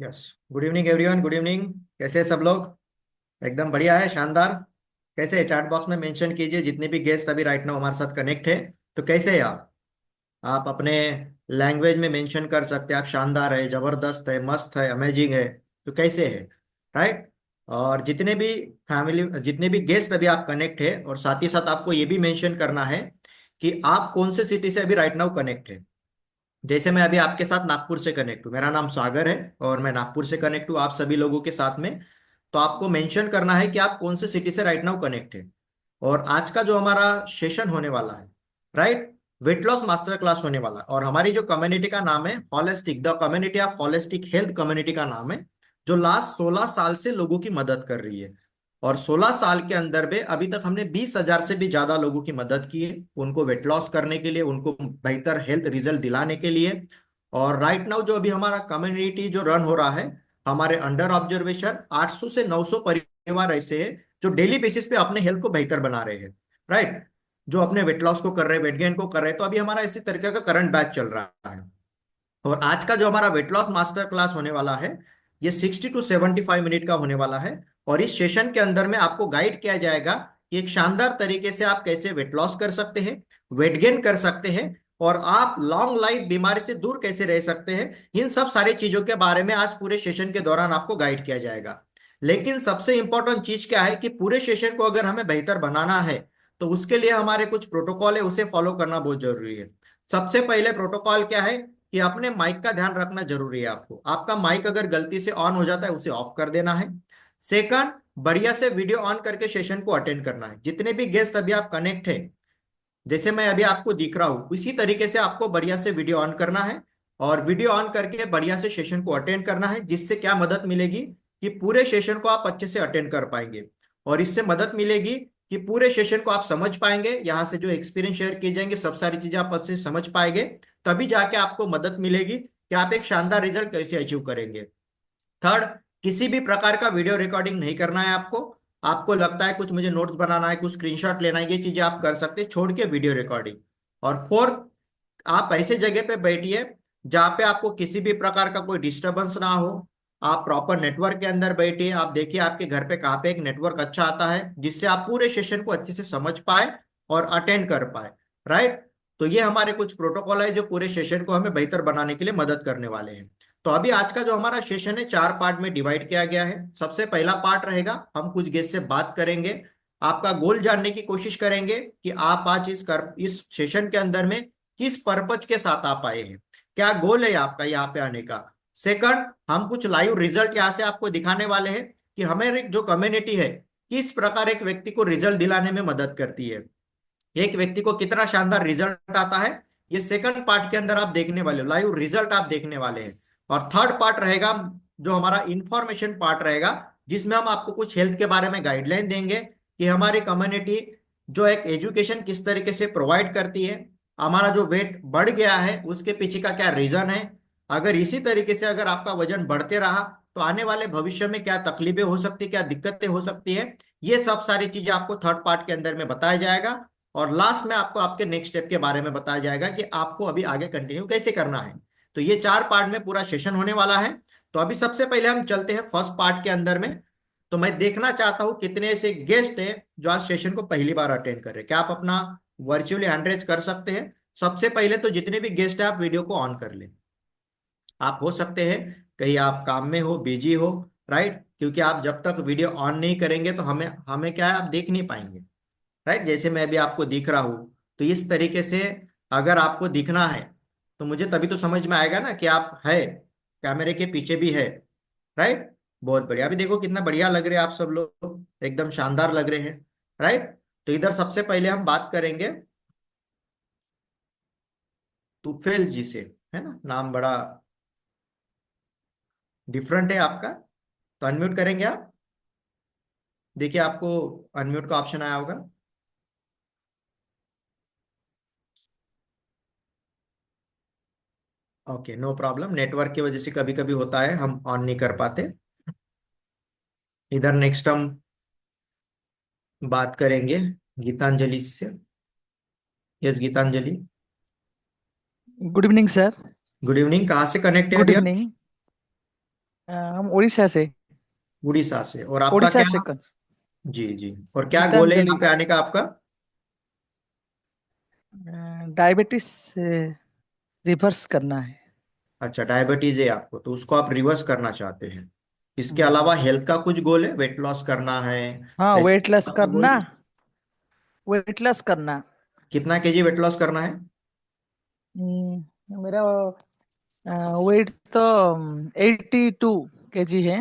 Yes. Good evening everyone, good evening. कैसे हैं सब लोग? एकदम बढ़िया है, शानदार। कैसे है? चैट बॉक्स में मेंशन कीजिए जितने भी गेस्ट अभी राइट नाउ हमारे साथ कनेक्ट है। तो कैसे है आप अपने लैंग्वेज में मेंशन कर सकते हैं। आप शानदार है, जबरदस्त है, मस्त है, अमेजिंग है। तो कैसे है? राइट। और जितने भी गेस्ट अभी आप कनेक्ट है, और साथ ही साथ आपको ये भी मेंशन करना है कि आप कौन से सिटी से अभी राइट नाउ कनेक्ट है। जैसे मैं अभी आपके साथ नागपुर से कनेक्ट हूँ, मेरा नाम सागर है और मैं नागपुर से कनेक्ट हूँ आप सभी लोगों के साथ में। तो आपको मेंशन करना है कि आप कौन से सिटी से राइट नाउ कनेक्ट है। और आज का जो हमारा सेशन होने वाला है, right, weight loss master class होने वाला है। और हमारी जो कम्युनिटी का नाम है holistic, the community of holistic health community का नाम है, जो लास्ट 16 साल से लोगों की मदद कर रही है। और 16 साल के अंदर में अभी तक हमने 20,000 से भी ज्यादा लोगों की मदद की है, उनको वेट लॉस करने के लिए, उनको बेहतर हेल्थ रिजल्ट दिलाने के लिए। और राइट नाउ जो अभी हमारा कम्युनिटी जो रन हो रहा है, हमारे अंडर ऑब्जर्वेशन 800 से 900 परिवार ऐसे हैं जो डेली बेसिस पे अपने हेल्थ को बेहतर बना रहे हैं। राइट। जो अपने वेट लॉस को कर रहे हैं, वेट गेन को कर रहे हैं। तो अभी हमारा इसी तरीके का करंट बैच चल रहा है। और आज का जो हमारा वेट लॉस मास्टर क्लास होने वाला है, ये 60 to 75 मिनट का होने वाला है। और इस सेशन के अंदर में आपको गाइड किया जाएगा कि एक शानदार तरीके से आप कैसे वेट लॉस कर सकते हैं, वेट गेन कर सकते हैं, और आप लॉन्ग लाइफ बीमारी से दूर कैसे रह सकते हैं। इन सब सारी चीजों के बारे में आज पूरे सेशन के दौरान आपको गाइड किया जाएगा। लेकिन सबसे इंपॉर्टेंट चीज क्या है कि पूरे सेशन को अगर हमें बेहतर बनाना है, तो उसके लिए हमारे कुछ प्रोटोकॉल है, उसे फॉलो करना बहुत जरूरी है। सबसे पहले प्रोटोकॉल क्या है कि अपने माइक का ध्यान रखना जरूरी है। आपको आपका माइक अगर गलती से ऑन हो जाता है, उसे ऑफ कर देना है। सेकंड, बढ़िया से वीडियो ऑन करके सेशन को अटेंड करना है। जितने भी गेस्ट अभी आप कनेक्ट है, जैसे मैं अभी आपको दिख रहा हूं, उसी तरीके से आपको बढ़िया से वीडियो ऑन करना है। और वीडियो ऑन करके बढ़िया से सेशन को अटेंड करना है, जिससे क्या मदद मिलेगी कि पूरे सेशन को आप अच्छे से अटेंड कर पाएंगे। और इससे मदद मिलेगी कि पूरे सेशन को आप समझ पाएंगे। यहाँ से जो एक्सपीरियंस शेयर किए जाएंगे, सब सारी चीजें आप अच्छे से समझ पाएंगे। तभी जाके आपको मदद मिलेगी कि आप एक शानदार रिजल्ट कैसे अचीव करेंगे। थर्ड, किसी भी प्रकार का वीडियो रिकॉर्डिंग नहीं करना है आपको। आपको लगता है कुछ मुझे नोट्स बनाना है, कुछ स्क्रीनशॉट लेना है, ये चीजें आप कर सकते हैं, छोड़ के वीडियो रिकॉर्डिंग। और फोर्थ, आप ऐसे जगह पे बैठिए जहाँ पे आपको किसी भी प्रकार का कोई डिस्टरबेंस ना हो। आप प्रॉपर नेटवर्क के अंदर बैठिए। आप देखिए आपके घर पे कहाँ पे एक नेटवर्क अच्छा आता है, जिससे आप पूरे सेशन को अच्छे से समझ पाए और अटेंड कर पाए। राइट। तो ये हमारे कुछ प्रोटोकॉल है जो पूरे सेशन को हमें बेहतर बनाने के लिए मदद करने वाले हैं। तो अभी आज का जो हमारा सेशन है, 4 पार्ट में डिवाइड किया गया है। सबसे पहला पार्ट रहेगा, हम कुछ गेस्ट से बात करेंगे, आपका गोल जानने की कोशिश करेंगे कि आप आज इस सेशन के अंदर में किस पर्पज के साथ आप आए हैं, क्या गोल है आपका यहाँ पे आने का। सेकंड, हम कुछ लाइव रिजल्ट यहाँ से आपको दिखाने वाले हैं कि हमारी जो कम्युनिटी है किस प्रकार एक व्यक्ति को रिजल्ट दिलाने में मदद करती है, एक व्यक्ति को कितना शानदार रिजल्ट आता है। ये सेकंड पार्ट के अंदर आप देखने वाले हो, लाइव रिजल्ट आप देखने वाले हैं। और थर्ड पार्ट रहेगा जो हमारा इंफॉर्मेशन पार्ट रहेगा, जिसमें हम आपको कुछ हेल्थ के बारे में गाइडलाइन देंगे कि हमारी कम्युनिटी जो एक एजुकेशन किस तरीके से प्रोवाइड करती है, हमारा जो वेट बढ़ गया है उसके पीछे का क्या रीजन है, अगर इसी तरीके से अगर आपका वजन बढ़ते रहा तो आने वाले भविष्य में क्या तकलीफें हो सकती है, क्या दिक्कतें हो सकती है। ये सब सारी चीजें आपको थर्ड पार्ट के अंदर में बताया जाएगा। और लास्ट में आपको आपके नेक्स्ट स्टेप के बारे में बताया जाएगा कि आपको अभी आगे कंटिन्यू कैसे करना है। तो ये 4 पार्ट में पूरा सेशन होने वाला है। तो अभी सबसे पहले हम चलते हैं फर्स्ट पार्ट के अंदर में। तो मैं देखना चाहता हूं कितने ऐसे गेस्ट हैं जो आज सेशन को पहली बार अटेंड कर रहे हैं। क्या आप अपना वर्चुअली हैंड रेज कर सकते हैं? सबसे पहले तो जितने भी गेस्ट हैं आप वीडियो को ऑन कर लें। आप हो सकते हैं कहीं आप काम में हो, बिजी हो। राइट, क्योंकि आप जब तक वीडियो ऑन नहीं करेंगे तो हमें हमें क्या है, आप देख नहीं पाएंगे। राइट, जैसे मैं अभी आपको दिख रहा हूं, तो इस तरीके से अगर आपको दिखना है तो मुझे तभी तो समझ में आएगा ना कि आप है, कैमरे के पीछे भी है। राइट। बहुत बढ़िया, अभी देखो कितना बढ़िया लग रहे हैं आप सब लोग, एकदम शानदार लग रहे हैं। राइट। तो इधर सबसे पहले हम बात करेंगे तुफेल जी से। है ना, नाम बड़ा डिफरेंट है आपका। तो अनम्यूट करेंगे आप। देखिए आपको अनम्यूट का ऑप्शन आया होगा। ओके, नो प्रॉब्लम, नेटवर्क की वजह से कभी कभी होता है, हम ऑन नहीं कर पाते। इधर नेक्स्ट हम बात करेंगे गीतांजलि से। Yes, Gitanjali. Good evening sir. Good evening, कहाँ से कनेक्ट है गुड अभी आप? इवनिंग। हम उड़ीसा से। उड़ीसा से। और आपका उड़ीसा से क्या? जी जी। और क्या गोल है गीतांजलि। यहाँ पे आने का आपका? डायबिटीज रिवर्स करना है। अच्छा, डायबिटीज है आपको, तो उसको आप रिवर्स करना चाहते हैं। इसके हम्म। अलावा हेल्थ का कुछ गोल है, वेट लॉस करना है? हाँ, ऐसे वेट लॉस आपका गोल करना। है? वेट लॉस करना। कितना केजी वेट लॉस करना है? मेरा वेट तो 82 kg है।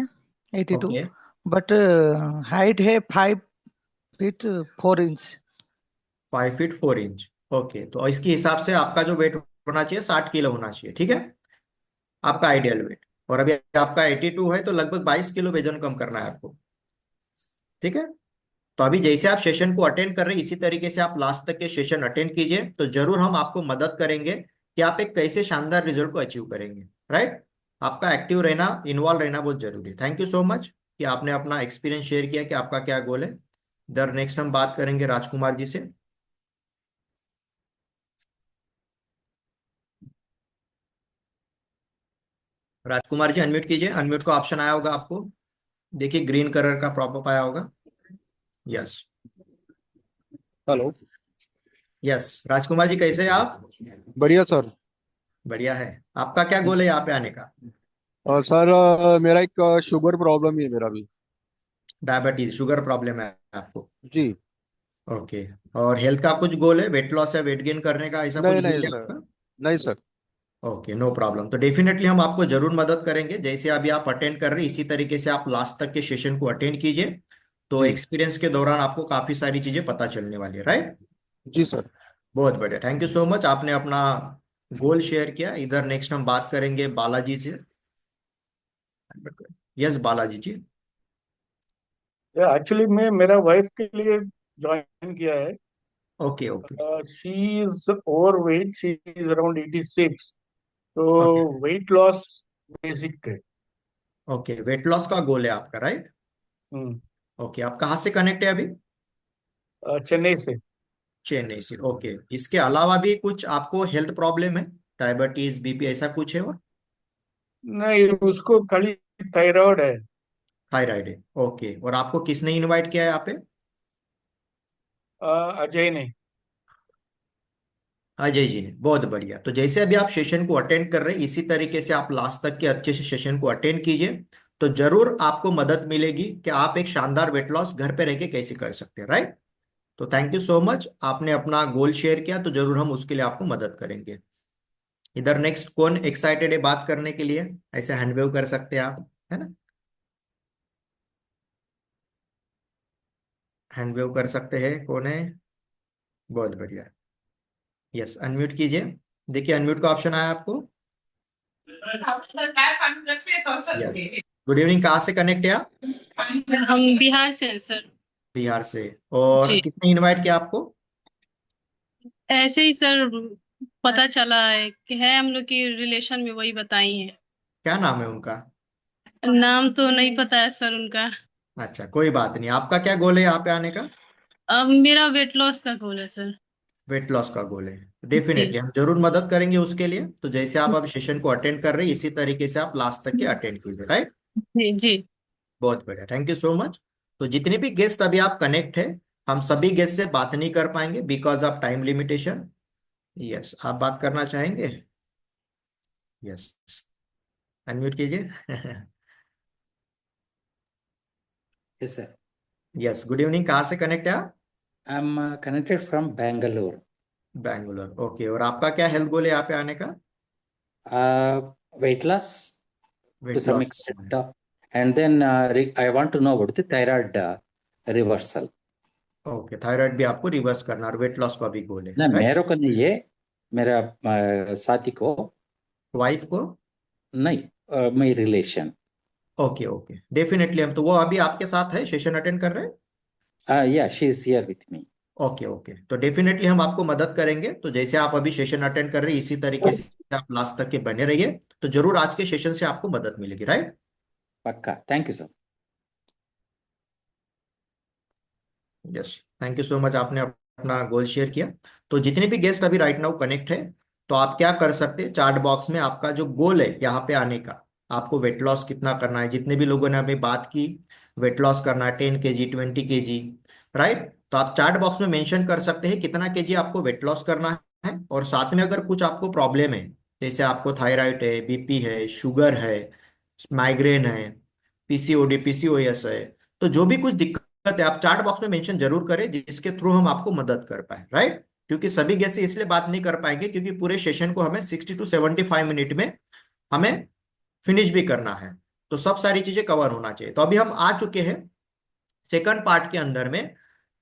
82। ओके। बट हाइट है 5 feet 4 inch. 5 feet 4 inch. Okay, तो इसके हिसाब से आपका जो वेट होना चाहिए 60 किलो होना चाहिए, ठीक है? आपका आइडियल वेट। और अभी आपका 82 है, तो लगभग 22 किलो वजन कम करना है आपको। ठीक है। तो अभी जैसे आप सेशन को अटेंड कर रहे हैं, इसी तरीके से आप लास्ट तक के सेशन अटेंड कीजिए, तो जरूर हम आपको मदद करेंगे कि आप एक कैसे शानदार रिजल्ट को अचीव करेंगे। राइट। आपका एक्टिव रहना, इन्वॉल्व रहना बहुत जरूरी है। थैंक यू सो मच कि आपने अपना एक्सपीरियंस शेयर किया कि आपका क्या गोल है। इधर नेक्स्ट हम बात करेंगे राजकुमार जी से। राजकुमार जी अनम्यूट कीजिए, अनम्यूट का ऑप्शन आया होगा आपको। देखिए ग्रीन कलर का प्रॉपअप आया होगा। Yes. Hello. Yes, Rajkumar ji कैसे हैं आप? बढ़िया सर। बढ़िया है। आपका क्या गोल है यहाँ पे आने का? सर, मेरा एक शुगर प्रॉब्लम ही है मेरा भी। डायबिटीज, शुगर प्रॉब्लम है आपको? जी। ओके। और हेल्थ का कुछ गोल है, वेट लॉस या वेट गेन करने का, ऐसा कुछ नहीं नहीं गोल है सर। आपका? नहीं सर। Okay, no problem. तो डेफिनेटली हम आपको जरूर मदद करेंगे। जैसे अभी आप अटेंड कर रहे हैं, इसी तरीके से आप लास्ट तक के सेशन को अटेंड कीजिए। तो जी। एक्सपीरियंस के दौरान आपको काफी सारी चीजें पता चलने वाली है। राइट। जी सर। बहुत बढ़िया, थैंक यू सो मच, आपने अपना गोल शेयर किया। इधर नेक्स्ट हम बात करेंगे बालाजी से। यस बालाजी जी। एक्चुअली मैं मेरा वाइफ के लिए ज्वाइन किया है। Okay okay. She is over weight, she is around 86। तो ओके वेट लॉस बेसिक है। ओके, वेट लॉस का गोल है आपका, राइट? हम्म, ओके, आप कहाँ से कनेक्ट है अभी? चेन्नई से। चेन्नई से। ओके, इसके अलावा भी कुछ आपको हेल्थ प्रॉब्लम है? डायबिटीज, बीपी, ऐसा कुछ है और? नहीं, उसको खाली थायराइड है। थायराइड है। ओके, और आपको किसने इनवाइट किया है यहाँ पे? अजय ने। अजय जी ने। बहुत बढ़िया। तो जैसे अभी आप सेशन को अटेंड कर रहे हैं, इसी तरीके से आप लास्ट तक के अच्छे से सेशन को अटेंड कीजिए। तो जरूर आपको मदद मिलेगी कि आप एक शानदार वेट लॉस घर पे रह के कैसे कर सकते हैं। राइट। तो थैंक यू सो मच, आपने अपना गोल शेयर किया, तो जरूर हम उसके लिए आपको मदद करेंगे। इधर नेक्स्ट कौन एक्साइटेड है बात करने के लिए? ऐसे हैंड वेव कर सकते हैं आप, है ना? हैंड वेव कर सकते हैं, कौन है? बहुत बढ़िया। यस, अनम्यूट कीजिए। देखिए अनम्यूट का ऑप्शन आया आपको। यस। गुड इवनिंग, कहाँ से कनेक्ट है आप? हम बिहार से हैं सर। बिहार से। और जी। किसने इनवाइट किया आपको? ऐसे ही सर, पता चला है कि है हम लोग की रिलेशन में, वही बताई है। क्या नाम है उनका? नाम तो नहीं पता है सर उनका। अच्छा, कोई बात नहीं। आपका क्या गोल है यहाँ पे आने का? अब मेरा वेट लॉस का गोल है सर। वेट लॉस का गोल है। जी। डेफिनेटली हम जरूर मदद करेंगे उसके लिए। तो जैसे आप अब सेशन को अटेंड कर रहे हैं, इसी तरीके से आप लास्ट तक के अटेंड कीजिए। राइट। जी जी। बहुत बढ़िया, थैंक यू सो मच। तो जितने भी गेस्ट अभी आप कनेक्ट है, हम सभी गेस्ट से बात नहीं कर पाएंगे because of time limitation. Yes, आप बात करना चाहेंगे? यस, अनम्यूट कीजिए। Yes, sir. Yes, good evening, कहाँ से कनेक्ट है आप? I'm connected from Bangalore. Bangalore. Okay, और आपका क्या हेल्थ गोल है यहाँ पे आने का? Weight loss to weight some loss. extent. And then I want to know about the thyroid reversal. Okay, thyroid भी आपको रिवर्स करना और वेट लॉस का भी गोल है, ना राइट? मेरे को नहीं है, मेरा साथी को। वाइफ को? नहीं, my relation. Okay okay, definitely हम तो वो अभी आपके साथ है, सेशन अटेंड कर रहे हैं। Yeah, she is here with me. Okay okay, तो डेफिनेटली हम आपको मदद करेंगे। तो जैसे आप अभी सेशन अटेंड कर रहे हैं, इसी तरीके से आप लास्ट तक के बने रहिए। तो जरूर आज के सेशन से आपको मदद मिलेगी। राइट। पक्का, thank you sir. Yes, thank you so much, आपने अपना गोल शेयर किया। तो जितने भी गेस्ट अभी राइट नाउ कनेक्ट है, तो आप क्या कर सकते हैं, चार्ट बॉक्स में आपका जो गोल है यहाँ पे आने का, आपको वेट लॉस कितना करना है। जितने भी लोगों ने अभी बात की, वेट लॉस करना है 10 kg 20 kg, राइट। तो आप चार्ट बॉक्स में मेंशन कर सकते हैं कितना केजी आपको वेट लॉस करना है। और साथ में अगर कुछ आपको प्रॉब्लम है, जैसे आपको थायराइड है, बीपी है, शुगर है, माइग्रेन है, पीसीओडी पीसीओएस है, तो जो भी कुछ दिक्कत है आप चार्ट बॉक्स में मेंशन जरूर करें, जिसके थ्रू हम आपको मदद कर पाए, राइट। क्योंकि सभी गेस्ट से इसलिए बात नहीं कर पाएंगे क्योंकि पूरे सेशन को हमें 60 to 75 मिनट में हमें फिनिश भी करना है। तो सब सारी चीजें कवर होना चाहिए। तो अभी हम आ चुके हैं सेकंड पार्ट के अंदर में।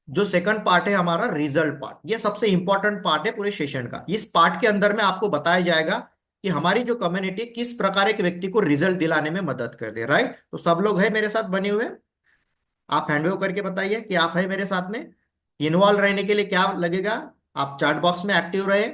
जो सेकंड पार्ट है हमारा रिजल्ट पार्ट, ये सबसे इंपॉर्टेंट पार्ट है पूरे सेशन का। इस पार्ट के अंदर में आपको बताया जाएगा कि हमारी जो कम्युनिटी किस प्रकार एक व्यक्ति को रिजल्ट दिलाने में मदद कर दे, राइट। तो सब लोग हैं मेरे साथ बने हुए? आप हैंडओवर करके बताइए कि आप हैं मेरे साथ में। इन्वॉल्व रहने के लिए क्या लगेगा? आप चैट बॉक्स में एक्टिव रहे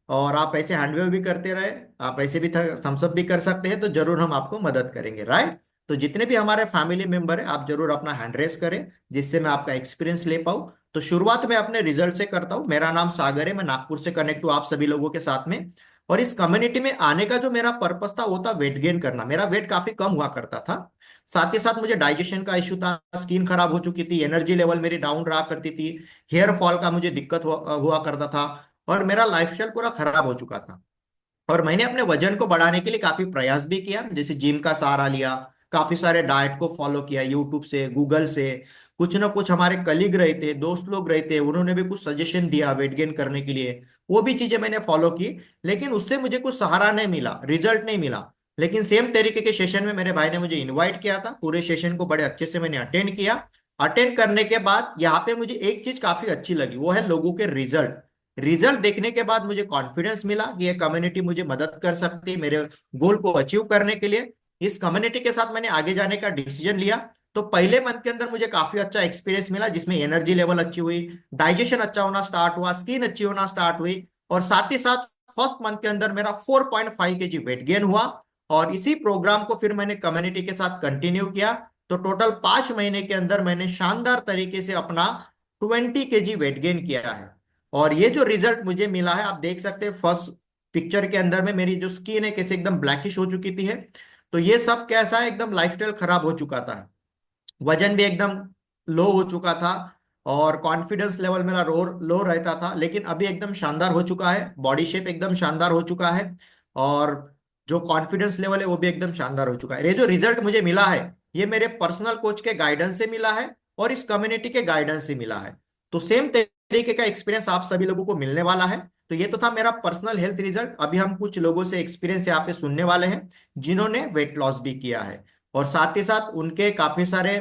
और आप ऐसे हैंडवेव भी करते रहे, आप ऐसे भी थम्स अप भी कर सकते हैं, तो जरूर हम आपको मदद करेंगे, राइट। तो जितने भी हमारे फैमिली मेंबर है आप जरूर अपना हैंड रेस करें, जिससे मैं आपका एक्सपीरियंस ले पाऊँ। तो शुरुआत में अपने रिजल्ट से करता हूँ। मेरा नाम सागर है, मैं नागपुर से कनेक्ट हूँ आप सभी लोगों के साथ में। और इस कम्युनिटी में आने का जो मेरा पर्पस था वो था वेट गेन करना। मेरा वेट काफी कम हुआ करता था, साथ ही साथ मुझे डाइजेशन का इशू था, स्किन खराब हो चुकी थी, एनर्जी लेवल मेरी डाउन रहा करती थी, हेयर फॉल का मुझे दिक्कत हुआ करता था, और मेरा लाइफस्टाइल पूरा खराब हो चुका था। और मैंने अपने वजन को बढ़ाने के लिए काफी प्रयास भी किया, जैसे जिम का सहारा लिया, काफी सारे डाइट को फॉलो किया, यूट्यूब से, गूगल से। कुछ ना कुछ हमारे कलीग रहे थे, दोस्त लोग रहे थे, उन्होंने भी कुछ सजेशन दिया वेट गेन करने के लिए, वो भी चीजें मैंने फॉलो की। लेकिन उससे मुझे कुछ सहारा नहीं मिला, रिजल्ट नहीं मिला। लेकिन सेम तरीके के सेशन में मेरे भाई ने मुझे इनवाइट किया था, पूरे सेशन को बड़े अच्छे से मैंने अटेंड किया। अटेंड करने के बाद यहाँ पे मुझे एक चीज काफी अच्छी लगी, वो है लोगों के रिजल्ट। रिजल्ट देखने के बाद मुझे कॉन्फिडेंस मिला कि ये कम्युनिटी मुझे मदद कर सकती है मेरे गोल को अचीव करने के लिए। इस कम्युनिटी के साथ मैंने आगे जाने का डिसीजन लिया। तो पहले मंथ के अंदर मुझे काफी अच्छा एक्सपीरियंस मिला, जिसमें एनर्जी लेवल अच्छी हुई, डाइजेशन अच्छा होना स्टार्ट हुआ, स्किन अच्छी होना स्टार्ट हुई, और साथ ही साथ फर्स्ट मंथ के अंदर मेरा 4.5 kg वेट गेन हुआ। और इसी प्रोग्राम को फिर मैंने कम्युनिटी के साथ कंटिन्यू किया। तो टोटल 5 महीने के अंदर मैंने शानदार तरीके से अपना 20 kg वेट गेन किया है। और ये जो रिजल्ट मुझे मिला है आप देख सकते हैं, फर्स्ट पिक्चर के अंदर में मेरी जो स्किन है कैसे एकदम ब्लैकिश हो चुकी थी है। तो ये सब कैसा है, एकदम लाइफस्टाइल खराब हो चुका था, वजन भी एकदम लो हो चुका था, और कॉन्फिडेंस लेवल मेरा लो लो रहता था। लेकिन अभी एकदम शानदार हो चुका है, बॉडी शेप एकदम शानदार हो चुका है, और जो कॉन्फिडेंस लेवल है वो भी एकदम शानदार हो चुका है। ये जो रिजल्ट मुझे मिला है ये मेरे पर्सनल कोच के गाइडेंस से मिला है और इस कम्युनिटी के गाइडेंस से मिला है। तो सेम तरीके का एक्सपीरियंस आप सभी लोगों को मिलने वाला है। तो ये तो था मेरा पर्सनल हेल्थ रिजल्ट। अभी हम कुछ लोगों से एक्सपीरियंस यहाँ पे सुनने वाले हैं जिन्होंने वेट लॉस भी किया है, और साथ ही साथ उनके काफी सारे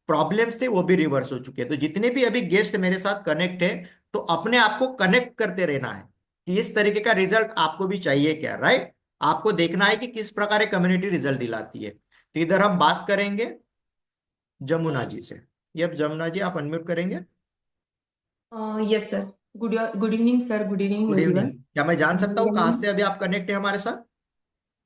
प्रॉब्लम्स थे वो भी रिवर्स हो चुके हैं। तो जितने भी अभी गेस्ट मेरे साथ कनेक्ट है, तो अपने आप को कनेक्ट करते रहना है कि इस तरीके का रिजल्ट आपको भी चाहिए क्या, राइट। आपको देखना है कि किस प्रकार कम्युनिटी रिजल्ट दिलाती है। तो इधर हम बात करेंगे जमुना जी से। ये अब जमुना जी आप अनम्यूट करेंगे। Yes sir. Good evening sir. Good evening good evening. Everyone. क्या मैं जान सकता हूँ मेरा कहाँ नाम से अभी आप कनेक्ट है हमारे साथ?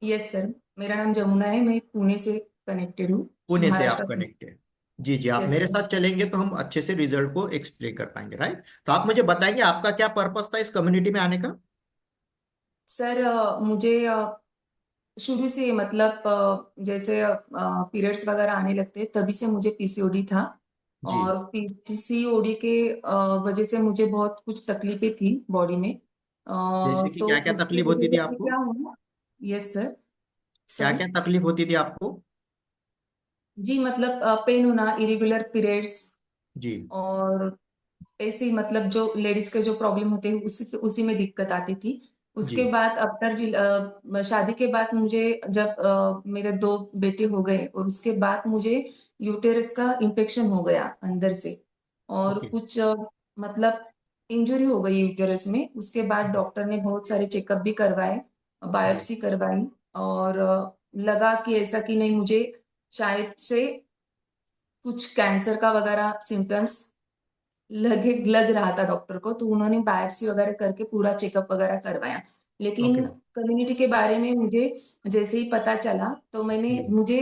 यस सर, मेरा नाम जमुना है। मैं पुणे से कनेक्टेड हूँ, पुणे से आप महाराष्ट्र में। कनेक्ट है? जी जी, आप यस मेरे सर। साथ चलेंगे तो हम अच्छे से रिजल्ट को एक्सप्लेन कर पाएंगे, राइट। तो आप मुझे बताएंगे आपका क्या पर्पस था इस कम्युनिटी में आने का? सर मुझे शुरू से मतलब जैसे पीरियड्स वगैरह आने लगते तभी से मुझे पीसीओडी था। जी। और पीसीओडी के वजह से मुझे बहुत कुछ तकलीफें थी बॉडी में। जैसे कि तो क्या क्या उसकी तकलीफ वजह होती थी से अभी आपको? क्या हुआ। Yes sir. क्या सर क्या तकलीफ होती थी आपको? जी, मतलब पेन होना, इरेगुलर पीरियड्स, जी और ऐसे ही मतलब जो लेडीज के जो प्रॉब्लम होते हैं उसी उसी में दिक्कत आती थी। जी। उसके बाद आफ्टर शादी के बाद मुझे जब मेरे 2 बेटे हो गए, और उसके बाद मुझे यूटेरस का इन्फेक्शन हो गया अंदर से, और ओके। कुछ मतलब इंजरी हो गई यूटेरस में। उसके बाद डॉक्टर ने बहुत सारे चेकअप भी करवाए, जी। बायोप्सी करवाई, और लगा कि ऐसा कि नहीं, मुझे शायद से कुछ कैंसर का वगैरह सिम्टम्स लग रहा था डॉक्टर को। तो उन्होंने बायोप्सी वगैरह करके पूरा चेकअप वगैरह करवाया। ओके। लेकिन कम्युनिटी के बारे में मुझे जैसे ही पता चला, तो जी। मुझे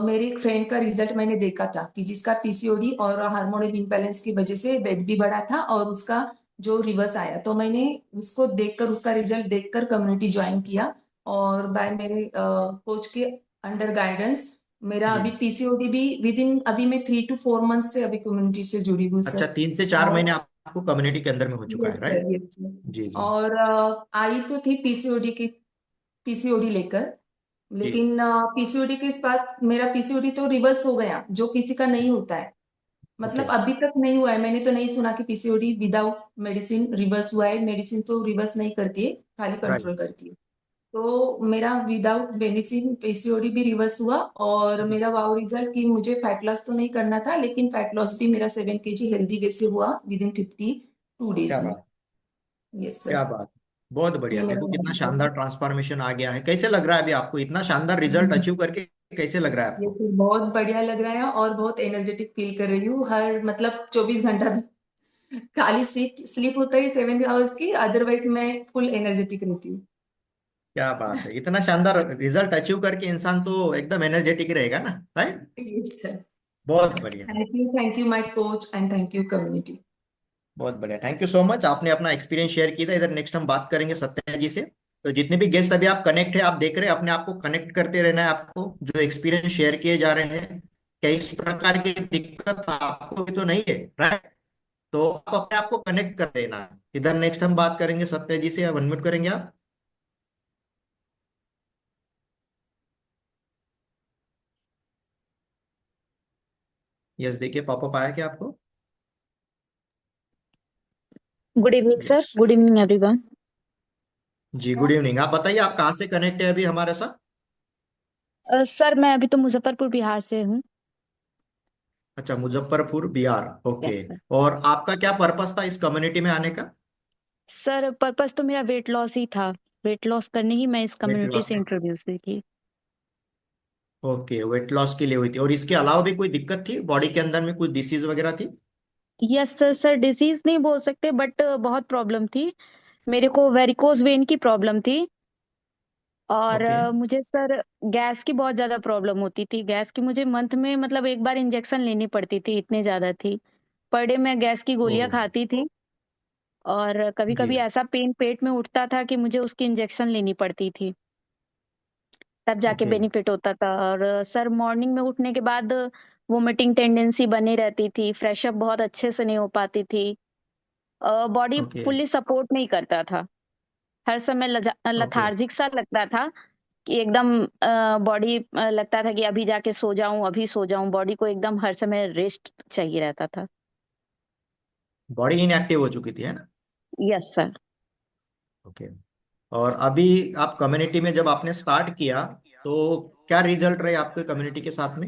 मेरी एक फ्रेंड का रिजल्ट मैंने देखा था कि जिसका पीसीओडी और हार्मोनल इम्बैलेंस की वजह से वेट भी बढ़ा था, और उसका जो रिवर्स आया। तो मैंने उसको देखकर, उसका रिजल्ट देखकर कम्युनिटी ज्वाइन किया, और बाय मेरे कोच के अंडर गाइडेंस। मेरा जी। अभी पीसीओडी भी विद इन, अभी मैं 3 to 4 months से अभी कम्युनिटी से जुड़ी हूँ अच्छा, सर। 3 से 4 महीने और आपको कम्युनिटी के अंदर में हो चुका यस है, सर, राइट? Yes sir. जी जी और आई तो थी पीसीओडी लेकर, जी। लेकिन पीसीओडी के इस बाद मेरा पीसीओडी तो रिवर्स हो गया, जो किसी का नहीं होता है। ओके। मतलब अभी तक नहीं हुआ है, मैंने तो नहीं सुना कि पीसीओडी विदाउट मेडिसिन रिवर्स हुआ है। मेडिसिन तो रिवर्स नहीं करती है, खाली राइट। कंट्रोल करती है। तो मेरा विदाउट मेडिसिन पीसीओडी भी रिवर्स हुआ, और मेरा वाओ रिजल्ट कि मुझे फैट लॉस तो नहीं करना था, लेकिन फैट लॉस भी मेरा 7 kg हेल्दी वे से हुआ विद इन 52 days क्या में। बात, यस क्या सर, बात। बहुत ये बढ़िया, मेरा देखो कितना result शानदार है। ट्रांसफॉर्मेशन आ गया है। कैसे लग रहा है अभी आपको इतना शानदार रिजल्ट हम्म, अचीव करके? कैसे लग रहा है ये आपको? तो बहुत बढ़िया लग रहा है, और बहुत एनर्जेटिक फील कर रही हूँ। हर मतलब 24 घंटा भी खाली स्लीप होता है 7 hours की, अदरवाइज मैं फुल एनर्जेटिक रहती हूँ। क्या बात है, इतना शानदार रिजल्ट अचीव करके इंसान तो एकदम एनर्जेटिक रहेगा ना, राइट? Yes sir. बहुत बढ़िया। Thank you my coach, and thank you community. बहुत बढ़िया, थैंक यू सो मच, आपने अपना एक्सपीरियंस शेयर किया था। इधर नेक्स्ट हम बात करेंगे सत्या जी से। तो जितने भी गेस्ट अभी आप कनेक्ट है, आप देख रहे हैं, अपने आप को कनेक्ट करते रहना है आपको, जो एक्सपीरियंस शेयर किए जा रहे हैं। कई प्रकार की दिक्कत आपको भी तो नहीं है, राइट? तो आप अपने आप को कनेक्ट कर लेना है। इधर नेक्स्ट हम बात करेंगे सत्या जी से, अनम्यूट करेंगे आप। यस, देखिए पॉपअप आया क्या आपको? Good evening sir, yes. Good evening everyone. जी, गुड इवनिंग। आप बताइए, आप कहाँ से कनेक्ट है अभी हमारे साथ? सर मैं अभी तो मुजफ्फरपुर बिहार से हूँ। अच्छा, Muzaffarpur Bihar, okay. Yes sir. और आपका क्या पर्पस था इस कम्युनिटी में आने का? सर पर्पस तो मेरा वेट लॉस ही था। वेट लॉस करने ही मैं इस वेट कम्युनिटी लॉस। से इंट्रोड्यूस हुई थी। ओके, वेट लॉस के लिए हुई थी, और इसके अलावा भी कोई दिक्कत थी बॉडी के अंदर में, कोई डिसीज वगैरह थी? यस सर, सर डिजीज नहीं बोल सकते बट बहुत प्रॉब्लम थी। मेरे को वेरिकोज वेन की प्रॉब्लम थी। और ओके। मुझे सर गैस की बहुत ज्यादा प्रॉब्लम होती थी। गैस की मुझे मंथ में मतलब एक बार इंजेक्शन लेनी पड़ती थी, इतनी ज्यादा थी। पर डे मैं गैस की ओ। गोलियां खाती थी। और कभी जी। कभी ऐसा पेन पेट में उठता था कि मुझे उसकी इंजेक्शन लेनी पड़ती थी, तब जाके ओके। बेनिफिट होता था। और सर मॉर्निंग में उठने के बाद वोमिटिंग टेंडेंसी बनी रहती थी, फ्रेश अप बहुत अच्छे से नहीं हो पाती थी। Body okay. फुल्ली सपोर्ट नहीं करता था। हर समय ओके। लथार्जिक सा लगता था कि एकदम बॉडी लगता था कि अभी जाके सो जाऊं, अभी सो जाऊं। बॉडी को एकदम हर समय रेस्ट चाहिए रहता था। बॉडी इनएक्टिव हो चुकी थी, है ना? Yes sir. ओके। और अभी आप कम्युनिटी में जब आपने स्टार्ट किया, तो क्या रिजल्ट रहे आपके कम्युनिटी के साथ में?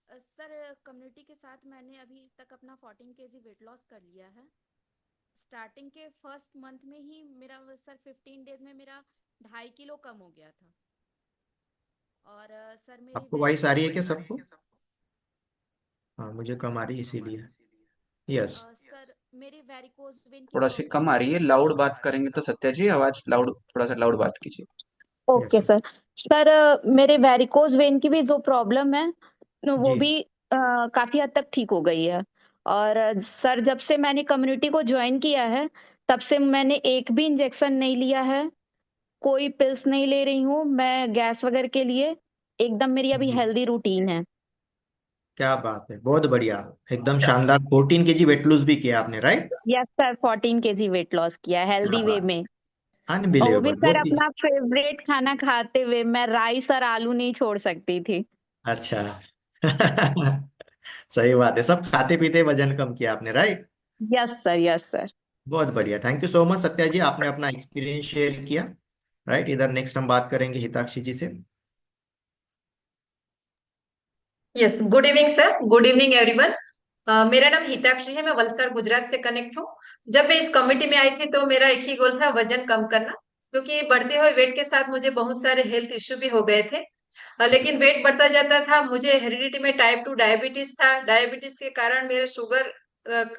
सर कम्युनिटी के साथ मैंने अभी तक अपना 14 kg वेट लॉस कर लिया है। स्टार्टिंग के फर्स्ट मंथ में ही मेरा सर 15 डेज में मेरा 2.5 किलो कम हो गया था। और सर मेरी आपको वॉइस आ रही है क्या सबको? हाँ, मुझे कम आ रही है इसीलिए। यस। सर मेरी वेरिकोज वेन की थोड़ा सी प्रॉब्लम कम आ थी। रही है, लाउड बात करेंगे तो सत्या जी आवाज लाउड, थोड़ा सा लाउड बात कीजिए। Okay yes. सर। सर मेरे वेरिकोज वेन की भी जो प्रॉब्लम है वो जी। भी काफी हद तक ठीक हो गई है। और सर जब से मैंने कम्युनिटी को ज्वाइन किया है, तब से मैंने एक भी इंजेक्शन नहीं लिया है, कोई पिल्स नहीं ले रही हूँ मैं गैस वगैरह के लिए। एकदम मेरी अभी जी, हेल्दी रूटीन है। क्या बात है, बहुत बढ़िया। एकदम शानदार, 14 kg वेट लूज भी किया आपने, right? Yes sir, 14 kg weight loss किया क्या हेल्दी वे बात, में। और वो भी अनबिलीवेबल, सर बहुत ही। अपना फेवरेट खाना खाते हुए, मैं राइस और आलू नहीं छोड़ सकती थी। अच्छा। सही बात है, सब खाते पीते वजन कम किया आपने, right? Yes sir, yes sir. बहुत बढ़िया, thank you so much Satya ji, आपने अपना एक्सपीरियंस शेयर किया। राइट, इधर नेक्स्ट हम बात करेंगे हिताक्षी जी से। Yes, good evening sir, good evening everyone. मेरा नाम हिताक्षी है, मैं वलसाड़ गुजरात से कनेक्ट हूँ। जब मैं इस कमिटी में आई थी तो मेरा एक ही गोल था, वजन कम करना। क्योंकि बढ़ते हुए वेट के साथ मुझे बहुत सारे हेल्थ इश्यू भी हो गए थे। लेकिन वेट बढ़ता जाता था। मुझे हेरिडिटी में टाइप 2 डायबिटीज था। डायबिटीज के कारण मेरा शुगर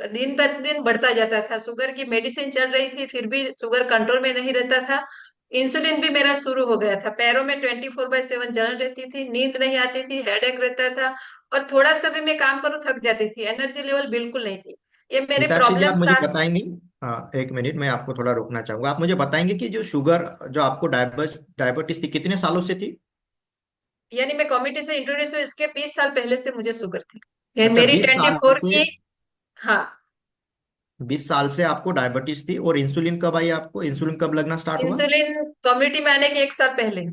दिन प्रतिदिन बढ़ता जाता था। शुगर की मेडिसिन चल रही थी, फिर भी शुगर कंट्रोल में नहीं रहता था। इंसुलिन भी मेरा शुरू हो गया था। पैरों में 24/7 जलन रहती थी, नींद नहीं आती थी, हेडेक रहता था। और थोड़ा सा भी मैं काम करूँ थक जाती थी, एनर्जी लेवल बिल्कुल नहीं थी। ये मेरे हिताक्षी जी, प्रॉब्लम आप मुझे साथ। बताएंगे? हाँ, एक मिनट, मैं आपको थोड़ा रोकना चाहूंगा। आप मुझे बताएंगे कि जो शुगर, जो आपको डायबिटीज थी, कितने सालों से थी? यानी मैं कमिटी से इंट्रोड्यूस हुई, इसके 20 साल पहले से मुझे शुगर थी। ये अच्छा, मेरी 20 साल 24 से की। हाँ, 20 साल से आपको डायबिटीज थी। और इंसुलिन कब आई आपको? इंसुलिन कब लगना स्टार्ट हुआ? इंसुलिन कम्युनिटी में आने के 1 साल पहले।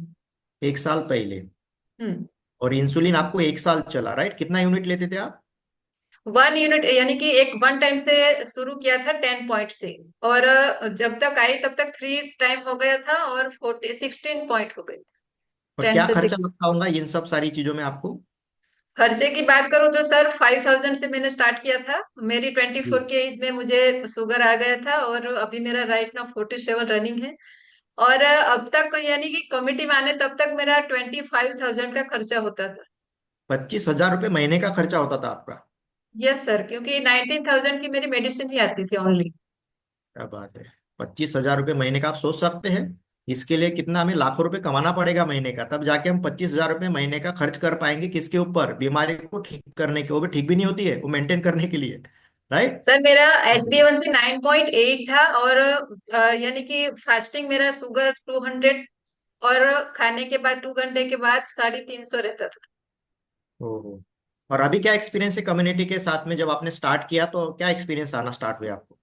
1 साल पहले। हम्म। और इंसुलिन आपको 1 साल चला, राइट? कितना यूनिट लेते थे आप? 1 यूनिट, यानी कि एक 1 टाइम से शुरू किया था 10 पॉइंट से, और जब तक आई तब तक 3 टाइम हो गया था, और 16 पॉइंट हो गए। और 10 क्या से खर्चा 6। लगता होगा इन सब सारी चीजों में आपको? खर्चे की बात करूं तो सर 5000 से मैंने स्टार्ट किया था। मेरी 24 जी। की एज में मुझे शुगर आ गया था, और अभी मेरा राइट नाउ 47 रनिंग है। और अब तक यानी कि कमिटी में आने तब तक मेरा 25,000 का खर्चा होता था। 25,000 रुपये महीने का खर्चा होता था आपका? यस सर, क्योंकि 19,000 की मेरी मेडिसिन ही आती थी ओनली। क्या बात है! 25,000 रुपये महीने का, आप सोच सकते हैं इसके लिए कितना हमें लाखों रुपए कमाना पड़ेगा महीने का, तब जाके हम 25,000 रुपये महीने का खर्च कर पाएंगे। किसके ऊपर? बीमारी को ठीक करने के, वो भी ठीक भी नहीं होती है, वो मेंटेन करने के लिए, राइट? सर मेरा HbA1c 9.8 था, और यानी कि फास्टिंग मेरा शुगर 200, और खाने के बाद 2 घंटे के बाद 350 रहता था। ओहो। और अभी क्या एक्सपीरियंस है कम्युनिटी के साथ में? जब आपने स्टार्ट किया तो क्या एक्सपीरियंस आना स्टार्ट हुआ आपको?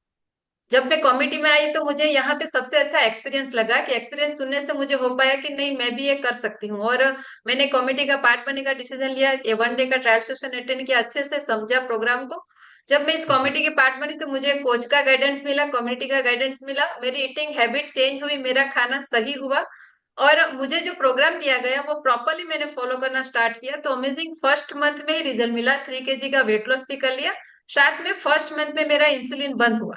जब मैं कमिटी में आई तो मुझे यहाँ पे सबसे अच्छा एक्सपीरियंस लगा, कि एक्सपीरियंस सुनने से मुझे हो पाया कि नहीं, मैं भी ये कर सकती हूँ। और मैंने कमिटी का पार्ट बनने का डिसीजन लिया, ये 1 डे का ट्रायल सेशन अटेंड किया, अच्छे से समझा प्रोग्राम को। जब मैं इस कमिटी के पार्ट बनी तो मुझे कोच का गाइडेंस मिला, कम्युनिटी का गाइडेंस मिला, मेरी ईटिंग हैबिट चेंज हुई, मेरा खाना सही हुआ, और मुझे जो प्रोग्राम दिया गया वो प्रॉपरली मैंने फॉलो करना स्टार्ट किया। तो अमेजिंग, फर्स्ट मंथ में ही रिजल्ट मिला, 3 kg का वेट लॉस भी कर लिया। साथ में फर्स्ट मंथ में मेरा इंसुलिन बंद हुआ।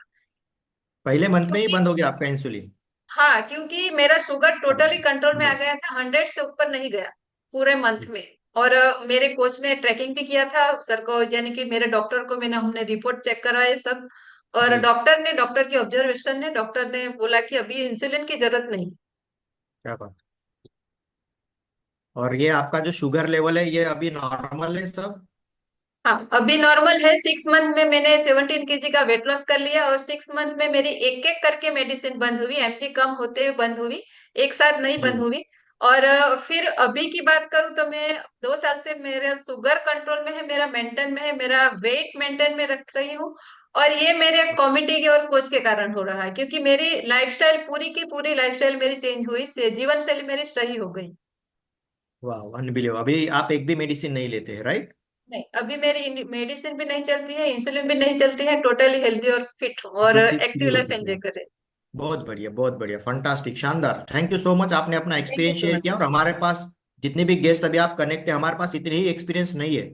पहले मंथ में ही क्योंकि बंद हो गया आपका इंसुलिन? हाँ, क्योंकि मेरा शुगर टोटली कंट्रोल में आ Amazing. गया था, 100 से ऊपर नहीं गया पूरे मंथ में। और मेरे कोच ने ट्रैकिंग भी किया था सर को, यानी कि मेरे डॉक्टर को हमने रिपोर्ट चेक करवाए सब। और जी। डॉक्टर की ऑब्जर्वेशन ने, डॉक्टर ने बोला कि अभी इंसुलिन की जरूरत नहीं। क्या बात! और ये आपका जो शुगर लेवल है ये अभी नॉर्मल है सब? हाँ, अभी नॉर्मल है। 6 मंथ में मैंने 17 kg का वेट लॉस कर लिया, और 6 मंथ में मेरी एक एक करके मेडिसिन बंद हुई, mg कम होते हुए बंद हुई, एक साथ नहीं बंद जी। हुई। और फिर अभी की बात करूं तो मैं 2 साल से मेरा शुगर कंट्रोल में है, मेरा मेंटेन में है, मेरा वेट मेंटेन में रख रही हूँ। और ये मेरे कमिटी के और कोच के कारण हो रहा है, क्योंकि मेरी लाइफस्टाइल, पूरी की पूरी लाइफस्टाइल मेरी चेंज हुई, जीवन शैली मेरी सही हो गई। वाह, अनबिलीव! अभी आप एक भी मेडिसिन नहीं लेते हैं, राइट? नहीं, अभी मेरी मेडिसिन भी नहीं चलती है, इंसुलिन भी नहीं चलती है, टोटली हेल्दी और फिट हूँ, और अभी सिर्फ एक्टिव फ्री हो लाइफ चुके एंजॉय हैं। करे। बहुत बढ़िया, बहुत बढ़िया, फंटास्टिक, शानदार। थैंक यू सो मच, आपने अपना thank you experience so share much किया। सर। और हमारे पास जितने भी गेस्ट अभी आप कनेक्ट है, हमारे पास इतनी ही एक्सपीरियंस नहीं है।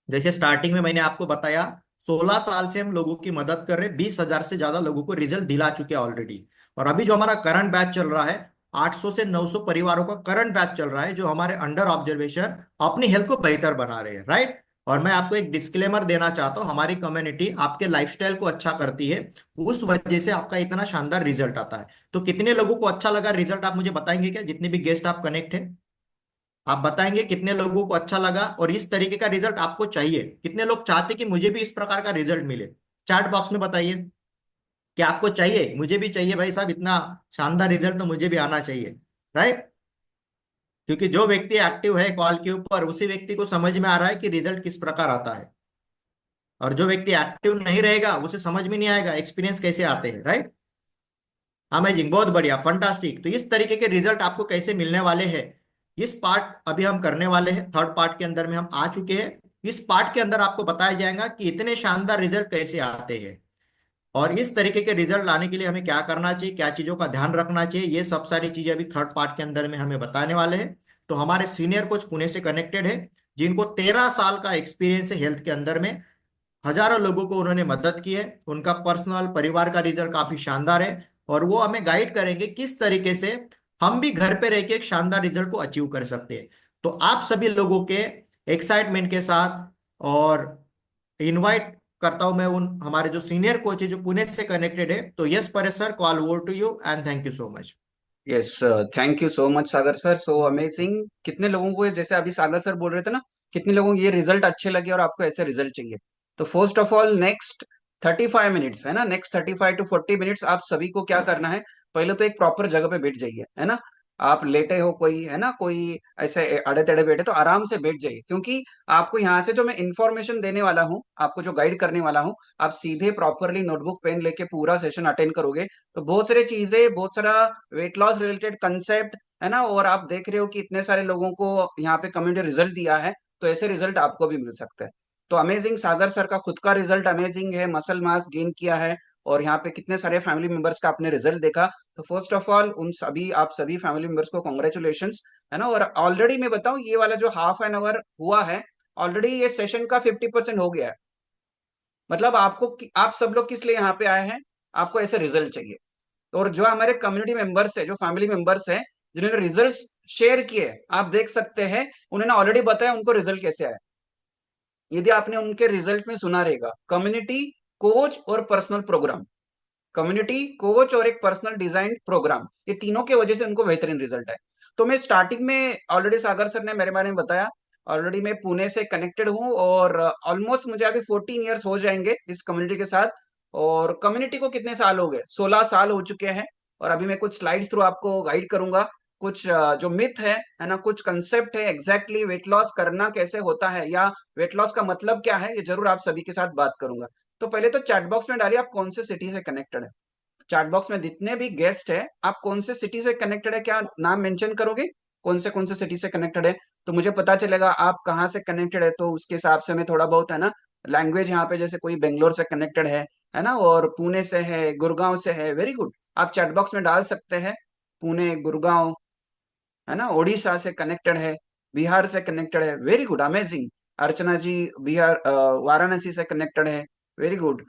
जैसे स्टार्टिंग में मैंने आपको बताया, 16 साल से हम लोगों की मदद कर रहे, 20,000 से ज्यादा लोगों को रिजल्ट दिला चुके हैं ऑलरेडी। और अभी जो हमारा करंट बैच चल रहा है, 800 से 900 परिवारों का करंट बैच चल रहा है, जो हमारे अंडर ऑब्जर्वेशन अपनी हेल्थ को बेहतर बना रहे हैं, राइट? और मैं आपको एक डिस्क्लेमर देना चाहता हूँ, हमारी कम्युनिटी आपके लाइफस्टाइल को अच्छा करती है, उस वजह से आपका इतना शानदार रिजल्ट आता है। तो कितने लोगों को अच्छा लगा रिजल्ट, आप मुझे बताएंगे क्या? जितने भी गेस्ट आप कनेक्ट है, आप बताएंगे कितने लोगों को अच्छा लगा और इस तरीके का रिजल्ट आपको चाहिए? कितने लोग चाहते कि मुझे भी इस प्रकार का रिजल्ट मिले? चैट बॉक्स में बताइए कि आपको चाहिए। मुझे भी चाहिए भाई साहब, इतना शानदार रिजल्ट तो मुझे भी आना चाहिए, राइट? क्योंकि जो व्यक्ति एक्टिव है कॉल के ऊपर, उसी व्यक्ति को समझ में आ रहा है कि रिजल्ट किस प्रकार आता है। और जो व्यक्ति एक्टिव नहीं रहेगा उसे समझ में नहीं आएगा एक्सपीरियंस कैसे आते हैं, राइट? अमेजिंग, बहुत बढ़िया, फंटास्टिक। तो इस तरीके के रिजल्ट आपको कैसे मिलने वाले हैं, इस पार्ट अभी हम करने वाले हैं। थर्ड पार्ट के अंदर में हम आ चुके हैं। इस पार्ट के अंदर आपको बताया जाएगा कि इतने शानदार रिजल्ट कैसे आते हैं, और इस तरीके के रिजल्ट लाने के लिए हमें क्या करना चाहिए, क्या चीजों का ध्यान रखना चाहिए, ये सब सारी चीजें अभी थर्ड पार्ट के अंदर में हमें बताने वाले हैं। तो हमारे सीनियर कोच पुणे से कनेक्टेड है, जिनको 13 साल का एक्सपीरियंस है हेल्थ के अंदर में। हजारों लोगों को उन्होंने मदद की है, उनका पर्सनल परिवार का रिजल्ट काफी शानदार है। और वो हमें गाइड करेंगे किस तरीके से हम भी घर पे रह के एक शानदार रिजल्ट को अचीव कर सकते हैं। तो आप सभी लोगों के एक्साइटमेंट के साथ और इनवाइट करता हूं मैं उन हमारे जो सीनियर कोच है जो पुणे से कनेक्टेड है। तो yes Paresh sir, call over to you and thank you so much. Yes, thank you so much Sagar sir, so amazing. कितने लोगों को, जैसे अभी सागर सर बोल रहे थे ना, कितने लोगों को ये रिजल्ट अच्छे लगे और आपको ऐसे रिजल्ट चाहिए। तो first of all, next 35 minutes है ना, नेक्स्ट 35 to 40 मिनट्स आप सभी को क्या करना है, पहले तो एक प्रॉपर जगह पे बैठ जाइए, है ना। आप लेटे हो कोई है ना, कोई ऐसे अड़े तड़े बैठे तो आराम से बैठ जाइए, क्योंकि आपको यहाँ से जो मैं इंफॉर्मेशन देने वाला हूँ, आपको जो गाइड करने वाला हूँ, आप सीधे प्रॉपरली नोटबुक पेन लेके पूरा सेशन अटेंड करोगे तो बहुत सारी चीजें, बहुत सारा वेट लॉस रिलेटेड कंसेप्ट है ना, और आप देख रहे हो कि इतने सारे लोगों को यहाँ पे कम्युनिटी रिजल्ट दिया है, तो ऐसे रिजल्ट आपको भी मिल सकता है। तो अमेजिंग, सागर सर का खुद का रिजल्ट अमेजिंग है, मसल मास गेन किया है, और यहाँ पे कितने सारे फैमिली मेंबर्स का आपने रिजल्ट देखा। तो फर्स्ट ऑफ ऑल उन सभी, आप सभी फैमिली मेंबर्स को कॉन्ग्रेचुलेशंस, है ना। और ऑलरेडी मैं बताऊं, ये वाला जो हाफ एन आवर हुआ है, ऑलरेडी ये सेशन का 50% हो गया है। मतलब आपको, आप सब लोग किस लिए यहाँ पे आए हैं, आपको ऐसे रिजल्ट चाहिए। और जो हमारे कम्युनिटी मेंबर्स है, जो फैमिली मेंबर्स है, जिन्होंने रिजल्ट शेयर किए, आप देख सकते हैं उन्होंने ऑलरेडी बताया उनको रिजल्ट कैसे आया। यदि आपने उनके रिजल्ट में सुना रहेगा, कम्युनिटी कोच और पर्सनल प्रोग्राम, कम्युनिटी कोच और एक पर्सनल डिजाइन प्रोग्राम, ये तीनों के वजह से उनको बेहतरीन रिजल्ट है। तो मैं स्टार्टिंग में, ऑलरेडी सागर सर ने मेरे बारे में बताया, ऑलरेडी मैं पुणे से कनेक्टेड हूँ और ऑलमोस्ट मुझे अभी 14 ईयर्स हो जाएंगे इस कम्युनिटी के साथ। और कम्युनिटी को कितने साल हो गए, 16 साल हो चुके हैं। और अभी मैं कुछ स्लाइड्स थ्रू आपको गाइड करूंगा, कुछ जो मिथ है ना, कुछ कंसेप्ट है, एग्जैक्टली वेट लॉस करना कैसे होता है, या वेट लॉस का मतलब क्या है, ये जरूर आप सभी के साथ बात करूंगा। तो पहले तो चैट बॉक्स में डालिए आप कौन से सिटी से कनेक्टेड है। चैट बॉक्स में जितने भी गेस्ट है, आप कौन से सिटी से कनेक्टेड है, क्या नाम मेंशन करोगे, कौन से सिटी से कनेक्टेड है, तो मुझे पता चलेगा आप कहाँ से कनेक्टेड है। तो उसके हिसाब से मैं थोड़ा बहुत, है ना, लैंग्वेज यहाँ पे, जैसे कोई बेंगलोर से कनेक्टेड है ना, और पुणे से है, गुड़गांव से है, वेरी गुड, आप चैट बॉक्स में डाल सकते हैं। पुणे, गुड़गांव, है ना, उड़ीसा से कनेक्टेड है, बिहार से कनेक्टेड है, वेरी गुड, अमेजिंग। अर्चना जी बिहार, वाराणसी से कनेक्टेड है, वेरी गुड।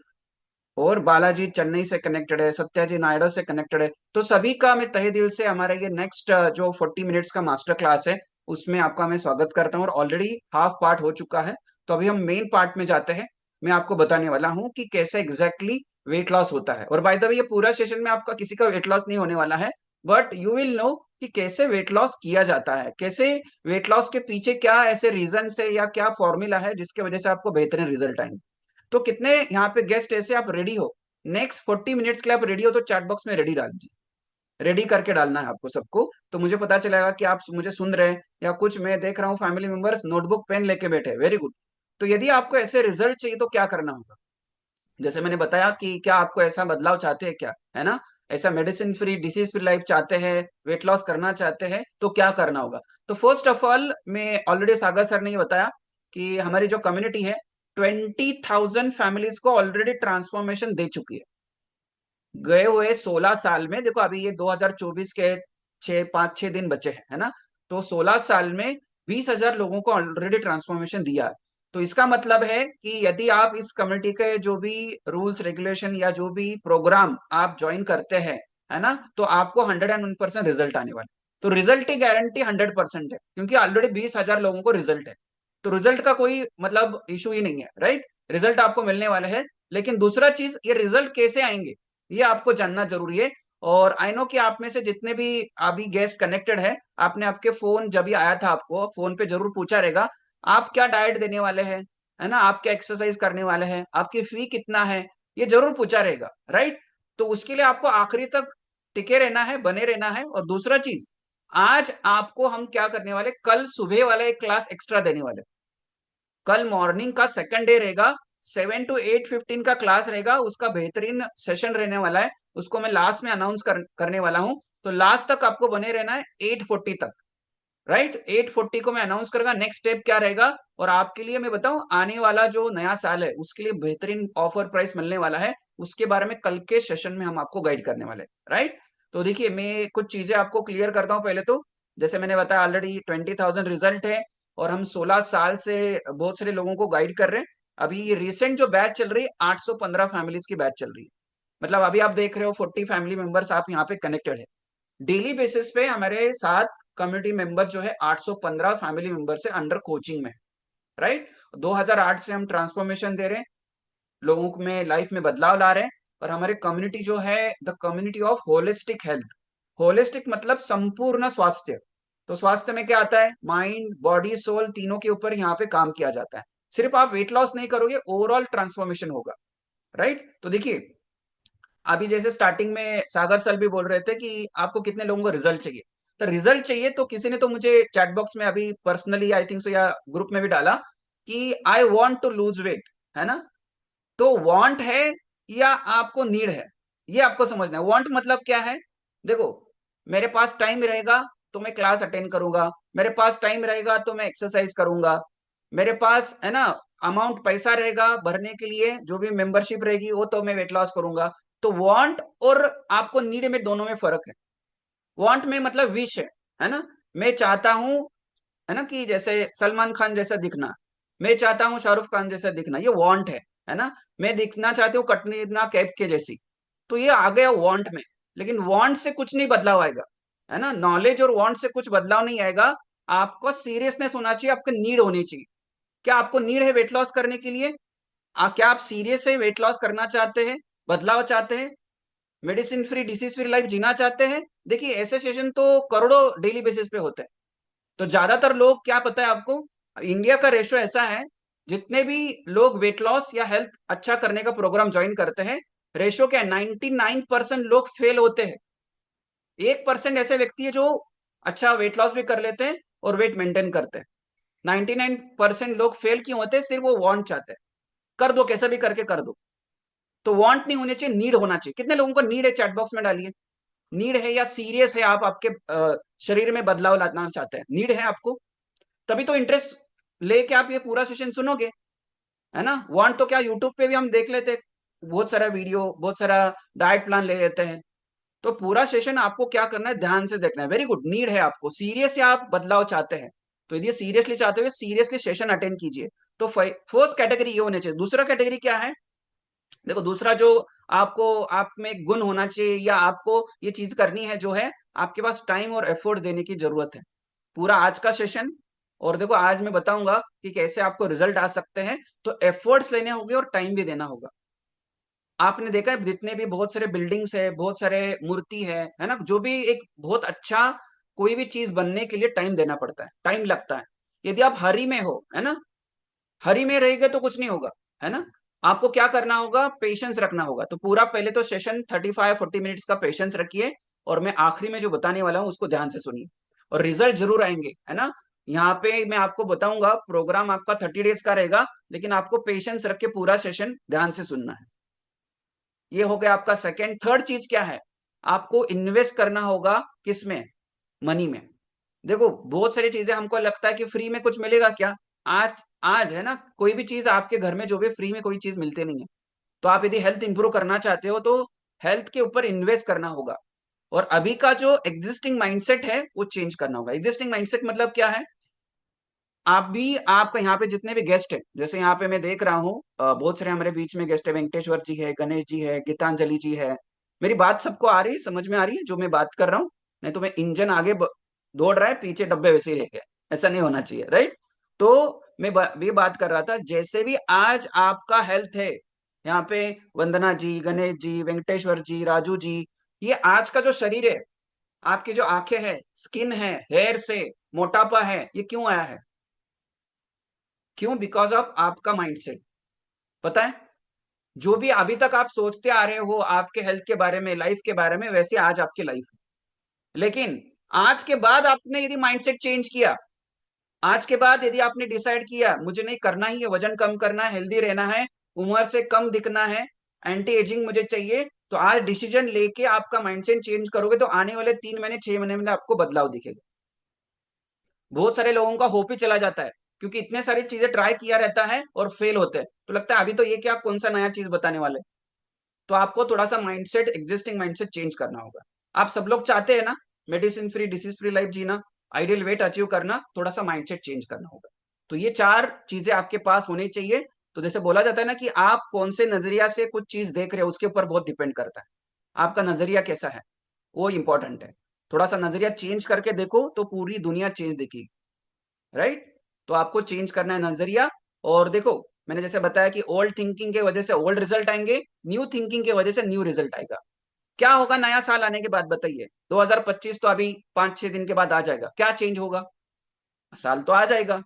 और बालाजी चेन्नई से कनेक्टेड है, सत्या जी नोएडा से कनेक्टेड है। तो सभी का मैं तहे दिल से, हमारा ये नेक्स्ट जो 40 मिनट्स का मास्टर क्लास है, उसमें आपका मैं स्वागत करता हूँ। और ऑलरेडी हाफ पार्ट हो चुका है, तो अभी हम मेन पार्ट में जाते हैं। मैं आपको बताने वाला हूँ कि कैसे एग्जैक्टली वेट लॉस होता है। और बाय द वे, ये पूरा सेशन में आपका किसी का वेट लॉस नहीं होने वाला है, बट यू विल नो कि कैसे वेट लॉस किया जाता है, कैसे वेट लॉस के पीछे क्या ऐसे रीजन है या क्या फॉर्मूला है जिसके वजह से आपको बेहतरीन रिजल्ट आएंगे। तो कितने यहाँ पे गेस्ट ऐसे आप रेडी हो, नेक्स्ट 40 मिनट्स के लिए आप रेडी हो, तो चैट बॉक्स में रेडी डाल दीजिए, रेडी करके डालना है आपको सबको, तो मुझे पता चलेगा कि आप मुझे सुन रहे हैं। या कुछ मैं देख रहा हूँ फैमिली मेंबर्स नोटबुक पेन लेके बैठे, वेरी गुड। तो यदि आपको ऐसे रिजल्ट चाहिए तो क्या करना होगा, जैसे मैंने बताया कि क्या आपको ऐसा बदलाव चाहते हैं क्या, है ना, ऐसा medicine free, disease free life चाहते हैं, वेट लॉस करना चाहते हैं, तो क्या करना होगा। तो फर्स्ट ऑफ ऑल, मैं ऑलरेडी सागर सर ने ये बताया कि हमारी जो कम्युनिटी है 20,000 फैमिलीज को ऑलरेडी ट्रांसफॉर्मेशन दे चुकी है गए हुए 16 साल में। देखो अभी ये 2024 के 5-6 दिन बचे हैं, है ना, तो 16 साल में 20,000 लोगों को ऑलरेडी ट्रांसफॉर्मेशन दिया है। तो इसका मतलब है कि यदि आप इस कम्युनिटी के जो भी रूल्स रेगुलेशन या जो भी प्रोग्राम आप ज्वाइन करते हैं, है ना, तो आपको 101% रिजल्ट आने वाले। तो रिजल्ट की गारंटी 100% है, क्योंकि ऑलरेडी 20,000 लोगों को रिजल्ट है। तो रिजल्ट का कोई मतलब इशू ही नहीं है, राइट, रिजल्ट आपको मिलने वाले हैं। लेकिन दूसरा चीज, ये रिजल्ट कैसे आएंगे ये आपको जानना जरूरी है। और आई नो कि आप में से जितने भी अभी गेस्ट कनेक्टेड है, आपने आपके फोन, जब भी आया था आपको फोन पे जरूर पूछा रहेगा आप क्या डाइट देने वाले हैं, है ना, आप क्या एक्सरसाइज करने वाले हैं, आपकी फी कितना है, ये जरूर पूछा रहेगा, राइट। तो उसके लिए आपको आखिरी तक टिके रहना है, बने रहना है। और दूसरा चीज, आज आपको हम क्या करने वाले, कल सुबह वाला एक क्लास एक्स्ट्रा देने वाले। कल मॉर्निंग का सेकंड डे रहेगा, 7 to 8:15 का क्लास रहेगा, उसका बेहतरीन सेशन रहने वाला है, उसको मैं लास्ट में अनाउंस करने वाला हूं। तो लास्ट तक आपको बने रहना है, 8:40 तक, राइट। 8:40 को मैं अनाउंस करूंगा नेक्स्ट स्टेप क्या रहेगा। और आपके लिए मैं बताऊं, आने वाला जो नया साल है उसके लिए बेहतरीन ऑफर प्राइस मिलने वाला है, उसके बारे में कल के सेशन में हम आपको गाइड करने वाले हैं, राइट। तो देखिए, मैं कुछ चीजें आपको क्लियर करता हूं। पहले तो जैसे मैंने बताया, ऑलरेडी 20,000 रिजल्ट है, और हम 16 साल से बहुत सारे लोगों को गाइड कर रहे हैं। अभी रिसेंट जो बैच चल रही है, 815 फैमिलीज की बैच चल रही है। मतलब अभी आप देख रहे हो 40 फैमिली मेंबर्स आप यहाँ पे कनेक्टेड है। डेली बेसिस पे हमारे साथ कम्युनिटी मेंबर जो है 815 फैमिली मेंबर से अंडर कोचिंग में, राइट। 2008 से हम ट्रांसफॉर्मेशन दे रहे हैं, लोगों में लाइफ में बदलाव ला रहे हैं। और हमारे कम्युनिटी जो है the community of holistic health. Holistic मतलब संपूर्ण स्वास्थ्य। तो स्वास्थ्य में क्या आता है, माइंड, बॉडी, सोल, तीनों के ऊपर यहाँ पे काम किया जाता है। सिर्फ आप वेट लॉस नहीं करोगे, ओवरऑल ट्रांसफॉर्मेशन होगा, राइट। तो देखिए, अभी जैसे स्टार्टिंग में सागर सर भी बोल रहे थे कि आपको कितने लोगों को रिजल्ट चाहिए, तो रिजल्ट चाहिए तो किसी ने तो मुझे चैट बॉक्स में अभी पर्सनली आई थिंक सो या ग्रुप में भी डाला कि I want to lose weight, है ना। तो वांट है या आपको नीड है, ये आपको समझना है। वांट मतलब क्या है, देखो मेरे पास टाइम रहेगा तो मैं क्लास अटेंड करूंगा, मेरे पास टाइम रहेगा तो मैं एक्सरसाइज करूंगा, मेरे पास है ना अमाउंट पैसा रहेगा भरने के लिए, जो भी मेंबरशिप रहेगी वो तो मैं वेट लॉस करूंगा। तो वांट और आपको नीड में दोनों में फर्क है। वांट में मतलब विश है ना, मैं चाहता हूं है ना कि जैसे सलमान खान जैसा दिखना, मैं चाहता हूँ शाहरुख खान जैसा दिखना, ये वांट है ना। मैं दिखना चाहती हूँ कटरीना कैफ के जैसी, तो ये आ गया वांट में। लेकिन वांट से कुछ नहीं बदलाव आएगा, है ना। नॉलेज और वांट से कुछ बदलाव नहीं आएगा, आपको सीरियसनेस होना चाहिए, आपकी नीड होनी चाहिए। क्या आपको नीड है वेट लॉस करने के लिए? क्या आप सीरियस है, वेट लॉस करना चाहते हैं, बदलाव चाहते हैं, medicine free disease free life जीना चाहते हैं? देखिए ऐसे सेशन तो करोड़ों डेली बेसिस पे होते हैं। तो ज्यादातर लोग, क्या पता है आपको, इंडिया का रेशो ऐसा है, जितने भी लोग वेट लॉस या हेल्थ अच्छा करने का प्रोग्राम ज्वाइन करते हैं, रेशो क्या है, 99% लोग फेल होते हैं। 1% ऐसे व्यक्ति है जो अच्छा वेट लॉस भी कर लेते हैं और वेट मेंटेन करते हैं। 99% लोग फेल क्यों होते हैं? सिर्फ वो वांट चाहते हैं, कर दो कैसे भी करके कर दो। तो वांट नहीं होने चाहिए, नीड होना चाहिए। कितने लोगों को नीड है, चैट बॉक्स में डालिए। नीड है या सीरियस है, आप आपके शरीर में बदलाव लाना चाहते हैं, नीड है आपको, तभी तो इंटरेस्ट लेके आप ये पूरा सेशन सुनोगे, है ना। वांट तो क्या, यूट्यूब पे भी हम देख लेते हैं, बहुत सारा वीडियो, बहुत सारा डाइट प्लान ले लेते हैं। तो पूरा सेशन आपको क्या करना है, ध्यान से देखना है। वेरी गुड, नीड है आपको, सीरियस या आप बदलाव चाहते हैं, तो यदि सीरियसली चाहते हो सीरियसली सेशन अटेंड कीजिए। तो फर्स्ट कैटेगरी ये होने चाहिए। दूसरा कैटेगरी क्या है, देखो दूसरा जो आपको, आप में गुण होना चाहिए या आपको ये चीज करनी है, जो है आपके पास टाइम और एफर्ट देने की जरूरत है। पूरा आज का सेशन, और देखो आज मैं बताऊंगा कि कैसे आपको रिजल्ट आ सकते हैं। तो एफर्ट्स लेने होंगे और टाइम भी देना होगा। आपने देखा है जितने भी बहुत सारे बिल्डिंग्स है, बहुत सारे मूर्ति है ना, जो भी एक बहुत अच्छा कोई भी चीज बनने के लिए टाइम देना पड़ता है, टाइम लगता है। यदि आप हरी में हो, है ना, हरी में रहेंगे तो कुछ नहीं होगा, है ना। आपको क्या करना होगा, पेशेंस रखना होगा। तो पूरा पहले तो सेशन 35-40 मिनट्स का पेशेंस रखिए, और मैं आखिरी में जो बताने वाला हूँ उसको ध्यान से सुनिए, और रिजल्ट जरूर आएंगे, है ना। यहाँ पे मैं आपको बताऊंगा, प्रोग्राम आपका 30 डेज का रहेगा, लेकिन आपको पेशेंस रख के पूरा सेशन ध्यान से सुनना है। ये हो गया आपका सेकेंड। थर्ड चीज क्या है, आपको इन्वेस्ट करना होगा किसमें, मनी में। देखो बहुत सारी चीजें हमको लगता है कि फ्री में कुछ मिलेगा क्या, आज आज है ना, कोई भी चीज आपके घर में जो भी फ्री में कोई चीज मिलती नहीं है। तो आप यदि हेल्थ इंप्रूव करना चाहते हो तो हेल्थ के ऊपर इन्वेस्ट करना होगा, और अभी का जो एग्जिस्टिंग माइंडसेट है वो चेंज करना होगा। एग्जिस्टिंग माइंडसेट मतलब क्या है, आप भी, आपका यहाँ पे जितने भी गेस्ट है, जैसे यहाँ पे मैं देख रहा हूँ बहुत सारे हमारे बीच में गेस्ट है, वेंकटेश्वर जी है, गणेश जी है, गीतांजलि जी है। मेरी बात सबको आ रही है, समझ में आ रही है जो मैं बात कर रहा हूँ? नहीं तो मैं इंजन आगे दौड़ रहा है, पीछे डब्बे वैसे ही रह गए, ऐसा नहीं होना चाहिए, राइट। तो मैं ये बात कर रहा था, जैसे भी आज आपका हेल्थ है, यहाँ पे वंदना जी, गणेश जी, वेंकटेश्वर जी, राजू जी, ये आज का जो शरीर है, आपकी जो आंखें हैं, स्किन है, हेयर से मोटापा है, ये क्यों आया है? क्यों? बिकॉज ऑफ आपका माइंडसेट। पता है, जो भी अभी तक आप सोचते आ रहे हो आपके हेल्थ के बारे में, लाइफ के बारे में, वैसे आज आपकी लाइफ है। लेकिन आज के बाद आपने यदि माइंडसेट चेंज किया, आज के बाद यदि आपने डिसाइड किया मुझे नहीं करना ही है, वजन कम करना है, हेल्दी रहना है, उम्र से कम दिखना है, एंटी एजिंग मुझे चाहिए, तो आज डिसीजन लेके आपका माइंडसेट चेंज करोगे तो आने वाले 3 महीने 6 महीने में आपको बदलाव दिखेगा। बहुत सारे लोगों का होप ही चला जाता है, क्योंकि इतने सारी चीजें ट्राई किया रहता है और फेल होते हैं, तो लगता है अभी तो ये क्या, कौन सा नया चीज बताने वाले। तो आपको थोड़ा सा माइंडसेट, एग्जिस्टिंग माइंडसेट चेंज करना होगा। आप सब लोग चाहते हैं ना medicine free disease free life जीना, आइडियल वेट अचीव करना, थोड़ा सा माइंडसेट चेंज करना होगा। तो ये 4 चीजें आपके पास होनी चाहिए। तो जैसे बोला जाता है ना कि आप कौन से नजरिया से कुछ चीज देख रहे हो, उसके ऊपर बहुत डिपेंड करता है। आपका नजरिया कैसा है वो इंपॉर्टेंट है। थोड़ा सा नजरिया चेंज करके देखो तो पूरी दुनिया चेंज दिखेगी, राइट। तो आपको चेंज करना है नजरिया। और देखो मैंने जैसे बताया कि ओल्ड थिंकिंग के वजह से ओल्ड रिजल्ट आएंगे, न्यू थिंकिंग के वजह से न्यू रिजल्ट आएगा। क्या होगा नया साल आने के बाद, बताइए। 2025 तो अभी 5-6 दिन के बाद आ जाएगा, क्या चेंज होगा? साल तो आ जाएगा।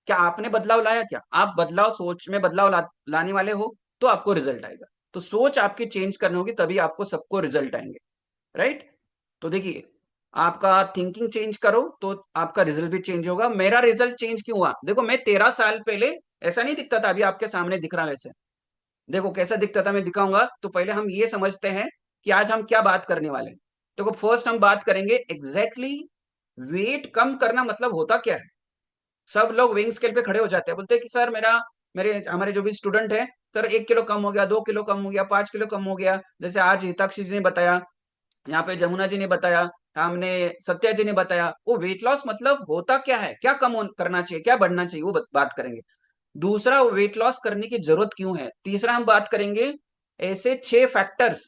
क्या आपने बदलाव लाया? क्या आप बदलाव, सोच में बदलाव लाने वाले हो तो आपको रिजल्ट आएगा। तो सोच आपकी चेंज करनी होगी, तभी आपको सबको रिजल्ट आएंगे, राइट। तो देखिए आपका थिंकिंग चेंज करो तो आपका रिजल्ट भी चेंज होगा। मेरा रिजल्ट चेंज क्यों हुआ? देखो मैं 13 साल पहले ऐसा नहीं दिखता था, अभी आपके सामने दिख रहा वैसे। देखो कैसा दिखता था मैं दिखाऊंगा। तो पहले हम ये समझते हैं कि आज हम क्या बात करने वाले हैं। देखो फर्स्ट हम बात करेंगे एग्जैक्टली वेट कम करना मतलब होता क्या है। सब लोग वेइंग स्केल पे खड़े हो जाते हैं, बोलते हैं कि सर मेरा मेरे हमारे जो भी स्टूडेंट है, सर 1 किलो कम हो गया, 2 किलो कम हो गया, 5 किलो कम हो गया। जैसे आज हिताक्षी जी ने बताया, यहाँ पे जमुना जी ने बताया, हमने सत्या जी ने बताया। वो वेट लॉस मतलब होता क्या है, क्या करना चाहिए, क्या बढ़ना चाहिए, वो बात करेंगे। दूसरा वेट लॉस करने की जरूरत क्यों है। तीसरा हम बात करेंगे ऐसे 6 फैक्टर्स।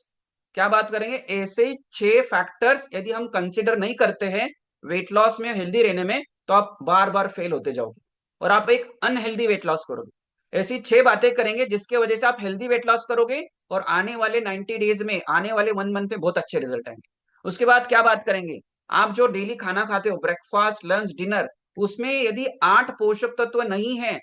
क्या बात करेंगे? ऐसे 6 फैक्टर्स यदि हम कंसिडर नहीं करते हैं वेट लॉस में, हेल्दी रहने में, तो आप बार बार फेल होते जाओगे और आप एक अनहेल्दी वेट लॉस करोगे। ऐसी 6 बातें करेंगे जिसके वजह से आप हेल्दी वेट लॉस करोगे और आने वाले 90 डेज में, आने वाले 1 मंथ में बहुत अच्छे रिजल्ट आएंगे। उसके बाद क्या बात करेंगे? आप जो डेली खाना खाते हो, ब्रेकफास्ट, लंच, डिनर, उसमें यदि 8 पोषक तत्व नहीं है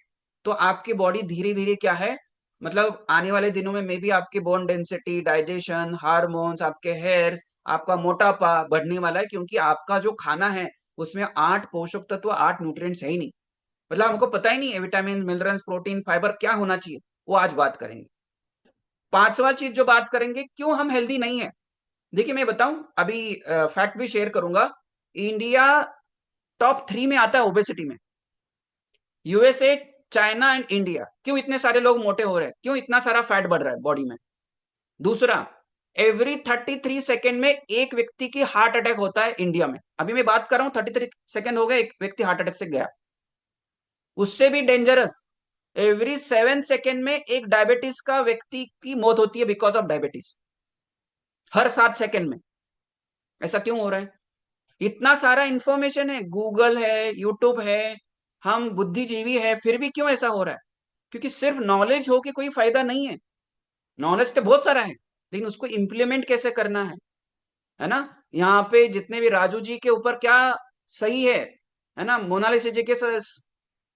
तो आपकी बॉडी धीरे धीरे क्या है, मतलब आने वाले दिनों में मे बी आपकी बोन डेंसिटी, डाइजेशन, हार्मोन्स, आपके हेयर्स, आपका मोटापा बढ़ने वाला है, क्योंकि आपका जो खाना है उसमें 8 पोषक तत्व, 8 न्यूट्रिएंट्स है ही नहीं। मतलब हमको पता ही नहीं है विटामिन, मिनरल्स, प्रोटीन, फाइबर क्या होना चाहिए, वो आज बात करेंगे। पांचवा चीज जो बात करेंगे, क्यों हम हेल्दी नहीं है। देखिए मैं बताऊं, अभी फैक्ट भी शेयर करूंगा। इंडिया टॉप 3 में आता है ओबेसिटी में। USA, China and India. क्यों इतने सारे लोग मोटे हो रहे हैं, क्यों इतना सारा फैट बढ़ रहा है बॉडी में? दूसरा, एवरी 33 सेकेंड में एक व्यक्ति की हार्ट अटैक होता है इंडिया में। अभी मैं बात कर रहा हूं 33 सेकेंड हो गए, एक व्यक्ति हार्ट अटैक से गया। उससे भी डेंजरस, एवरी 7 सेकेंड में एक डायबिटीज का व्यक्ति की मौत होती है because of diabetes. Her 7 second में। ऐसा क्यों हो रहा है? इतना सारा इंफॉर्मेशन है, गूगल है, यूट्यूब है, हम बुद्धिजीवी है, फिर भी क्यों ऐसा हो रहा है? क्योंकि सिर्फ नॉलेज हो के कोई फायदा नहीं है। नॉलेज तो बहुत सारा है, लेकिन उसको इम्प्लीमेंट कैसे करना है ना। यहाँ पे जितने भी राजू जी के ऊपर क्या सही है ना, मोनालिसा जी के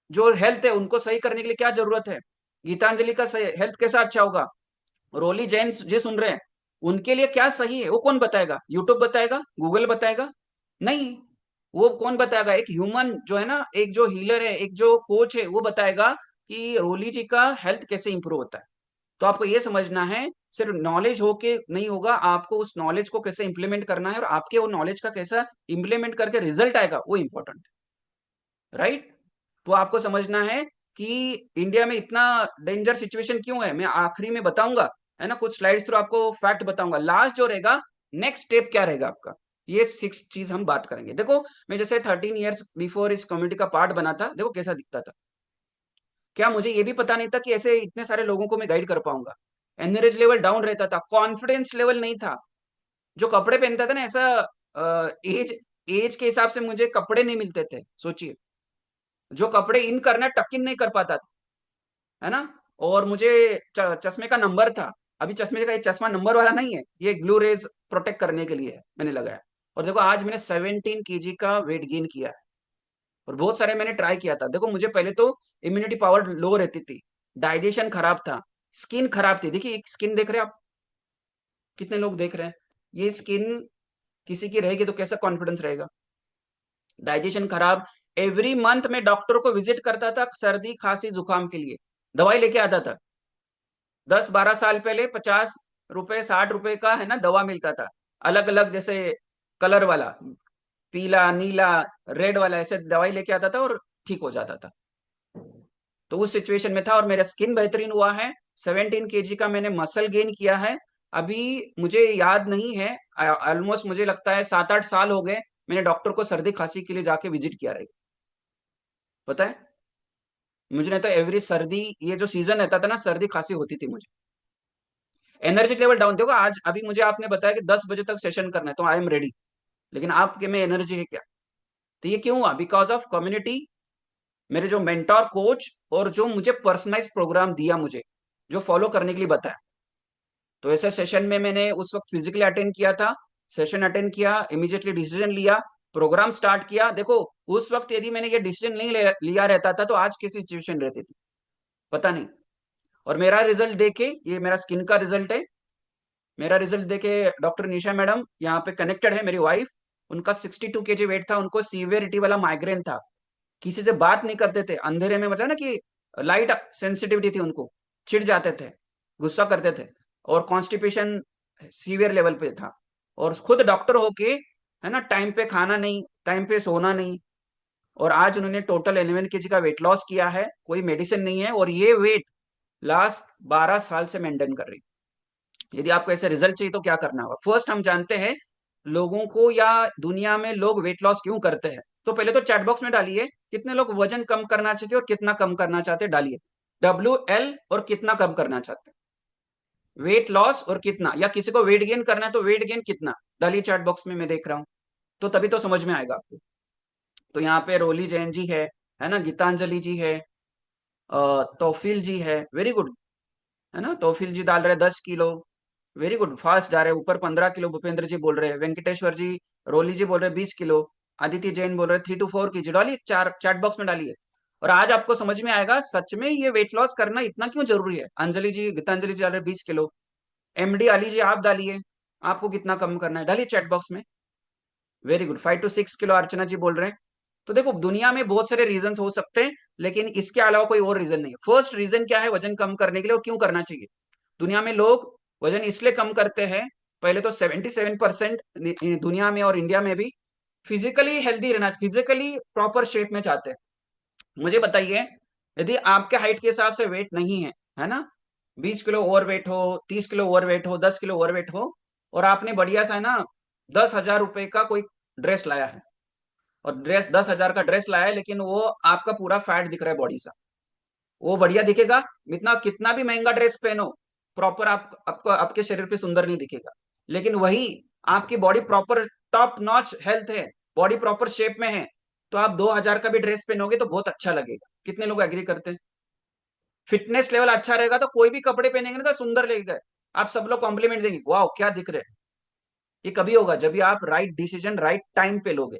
जो हेल्थ है उनको सही करने के लिए क्या जरूरत है, गीतांजलि का हेल्थ कैसा अच्छा होगा, रोली जैन जी सुन रहे हैं, उनके लिए क्या सही है, वो कौन बताएगा? यूट्यूब बताएगा? गूगल बताएगा? नहीं। वो कौन बताएगा? एक ह्यूमन जो है ना, एक जो हीलर है, एक जो कोच है, वो बताएगा कि रोली जी का हेल्थ कैसे इंप्रूव होता है। तो आपको ये समझना है, सिर्फ नॉलेज हो के नहीं होगा, आपको उस नॉलेज को कैसे इंप्लीमेंट करना है और आपके वो नॉलेज का कैसा इंप्लीमेंट करके रिजल्ट आएगा, वो इंपॉर्टेंट है। राइट? तो आपको समझना है कि इंडिया में इतना डेंजर सिचुएशन क्यों है। मैं आखिरी में बताऊंगा, है ना, कुछ स्लाइड्स थ्रू आपको फैक्ट बताऊंगा। लास्ट जो रहेगा, नेक्स्ट स्टेप क्या रहेगा आपका, ये 6 चीज हम बात करेंगे। देखो मैं जैसे 13 ईयर्स बिफोर इस कम्युनिटी का पार्ट बना था, देखो कैसा दिखता था। क्या मुझे ये भी पता नहीं था कि ऐसे इतने सारे लोगों को मैं गाइड कर पाऊंगा। एनर्जी लेवल डाउन रहता था, कॉन्फिडेंस लेवल नहीं था। जो कपड़े पहनता था ना, ऐसा एज एज के हिसाब से मुझे कपड़े नहीं मिलते थे। सोचिए, जो कपड़े इन करना टक इन नहीं कर पाता था, है ना। और मुझे चश्मे का नंबर था। अभी चश्मे का, ये चश्मा नंबर वाला नहीं है, ये ब्लू रेज प्रोटेक्ट करने के लिए है, मैंने लगाया। और देखो आज मैंने 17 kg का वेट गेन किया है। और बहुत सारे मैंने ट्राई किया था। देखो मुझे पहले तो इम्यूनिटी पावर लो रहती थी, डाइजेशन खराब था, स्किन खराब थी। देखिए एक स्किन देख रहे हैं आप, कितने लोग देख रहे हैं? ये स्किन किसी की रहेगी तो कैसा कॉन्फिडेंस रहेगा? डाइजेशन खराब। एवरी मंथ में डॉक्टर को विजिट करता था सर्दी, खांसी, जुकाम के लिए, दवाई लेके आता था। 10-12 साल पहले 50 रुपए, 60 रुपए का, है ना, दवा मिलता था, अलग अलग जैसे कलर वाला, पीला, नीला, रेड वाला, ऐसे दवाई लेके आता था और ठीक हो जाता था। तो उस सिचुएशन में था और मेरा स्किन बेहतरीन हुआ है। 17 kg का मैंने मसल गेन किया है। अभी मुझे याद नहीं है, ऑलमोस्ट मुझे लगता है 7-8 साल हो गए मैंने डॉक्टर को सर्दी खांसी के लिए जाके विजिट किया रहेगा। पता है मुझे, नहीं तो एवरी सर्दी, ये जो सीजन रहता था ना, सर्दी खांसी होती थी मुझे। Energy level down. देखो आज अभी मुझे आपने बताया कि 10 बजे तक सेशन करना है, तो आई एम रेडी, लेकिन आपके में एनर्जी है क्या? तो ये क्यों हुआ? बिकॉज ऑफ कम्युनिटी, मेरे जो मेंटोर, कोच, और जो मुझे पर्सनलाइज प्रोग्राम दिया, मुझे जो फॉलो करने के लिए बताया। तो ऐसे सेशन में मैंने उस वक्त फिजिकली अटेंड किया था, सेशन अटेंड किया, इमीडिएटली डिसीजन लिया, प्रोग्राम स्टार्ट किया। देखो उस वक्त यदि मैंने ये डिसीजन नहीं लिया रहता था तो आज कैसी सिचुएशन रहती थी, पता नहीं। और मेरा रिजल्ट देखे, ये मेरा स्किन का रिजल्ट है, मेरा रिजल्ट देखे डॉक्टर निशा मैडम यहाँ पे कनेक्टेड है, मेरी वाइफ, उनका 62 kg वेट था, उनको सीवियरिटी वाला माइग्रेन था, किसी से बात नहीं करते थे, अंधेरे में मतलब ना कि लाइट सेंसिटिविटी थी उनको, चिढ़ जाते थे, गुस्सा करते थे, और कॉन्स्टिपेशन सीवियर लेवल पे था, और खुद डॉक्टर होके है ना टाइम पे खाना नहीं, टाइम पे सोना नहीं, और आज उन्होंने टोटल 11 kg का वेट लॉस किया है, कोई मेडिसिन नहीं है, और ये वेट लास्ट 12 साल से मेंटेन कर रही है। यदि आपको ऐसे रिजल्ट चाहिए तो क्या करना होगा? फर्स्ट हम जानते हैं लोगों को या दुनिया में लोग वेट लॉस क्यों करते हैं। तो पहले तो चैट बॉक्स में डालिए कितने लोग वजन कम करना चाहते और कितना कम करना चाहते, डालिए WL और कितना कम करना चाहते, वेट लॉस और कितना, या किसी को वेट गेन करना है तो वेट गेन कितना, डालिए चैट बॉक्स में, मैं देख रहा हूं, तो तभी तो समझ में आएगा आपको। तो यहाँ पे रोली जैन जी है ना, गीतांजलि जी है, तौफील जी है, वेरी गुड, है ना, तौफील जी डाल रहे 10 किलो, वेरी गुड, फास्ट जा रहे हैं ऊपर, 15 किलो भूपेंद्र जी बोल रहे हैं, वेंकटेश्वर जी, रोली जी बोल रहे हैं 20 किलो, आदित्य जैन बोल रहे हैं 3 to 4 kg, डालिए चार चैट बॉक्स में डालिए, और आज आपको समझ में आएगा सच में ये वेट लॉस करना इतना क्यों जरूरी है। अंजलि जी, गीतांजलि जी डाल रहे 20 किलो, MD अली जी आप डालिए आपको कितना कम करना है, डालिए चैट बॉक्स में, वेरी गुड, 5 to 6 किलो अर्चना जी बोल रहे हैं। तो देखो दुनिया में बहुत सारे रीजन हो सकते हैं, लेकिन इसके अलावा कोई और रीजन नहीं है। फर्स्ट रीजन क्या है वजन कम करने के लिए और क्यों करना चाहिए? दुनिया में लोग वजन इसलिए कम करते हैं, पहले तो 77% दुनिया में और इंडिया में भी फिजिकली हेल्दी रहना, फिजिकली प्रॉपर शेप में चाहते हैं। मुझे बताइए, यदि आपके हाइट के हिसाब से वेट नहीं है ना, 20 किलो ओवर वेट हो, 30 किलो ओवर वेट हो, 10 किलो ओवर वेट हो, और आपने बढ़िया सा है ना 10,000 रुपए का कोई ड्रेस लाया है, और ड्रेस 10,000 का ड्रेस लाया है, लेकिन वो आपका पूरा फैट दिख रहा है बॉडी सा, वो बढ़िया दिखेगा? इतना कितना भी महंगा ड्रेस पहनो, प्रॉपर आपको आपके शरीर पे सुंदर नहीं दिखेगा। लेकिन वही आपकी body proper top notch health है, बॉडी प्रॉपर शेप में है, तो आप 2,000 का भी ड्रेस पहनोगे तो बहुत अच्छा लगेगा। कितने लोग एग्री करते हैं? फिटनेस लेवल अच्छा रहेगा तो कोई भी कपड़े पहनेंगे ना तो सुंदर लगेगा, आप सब लोग कॉम्प्लीमेंट देंगे, वाह क्या दिख रहे हैं। ये कभी होगा जब भी आप राइट डिसीजन राइट टाइम पे लोगे।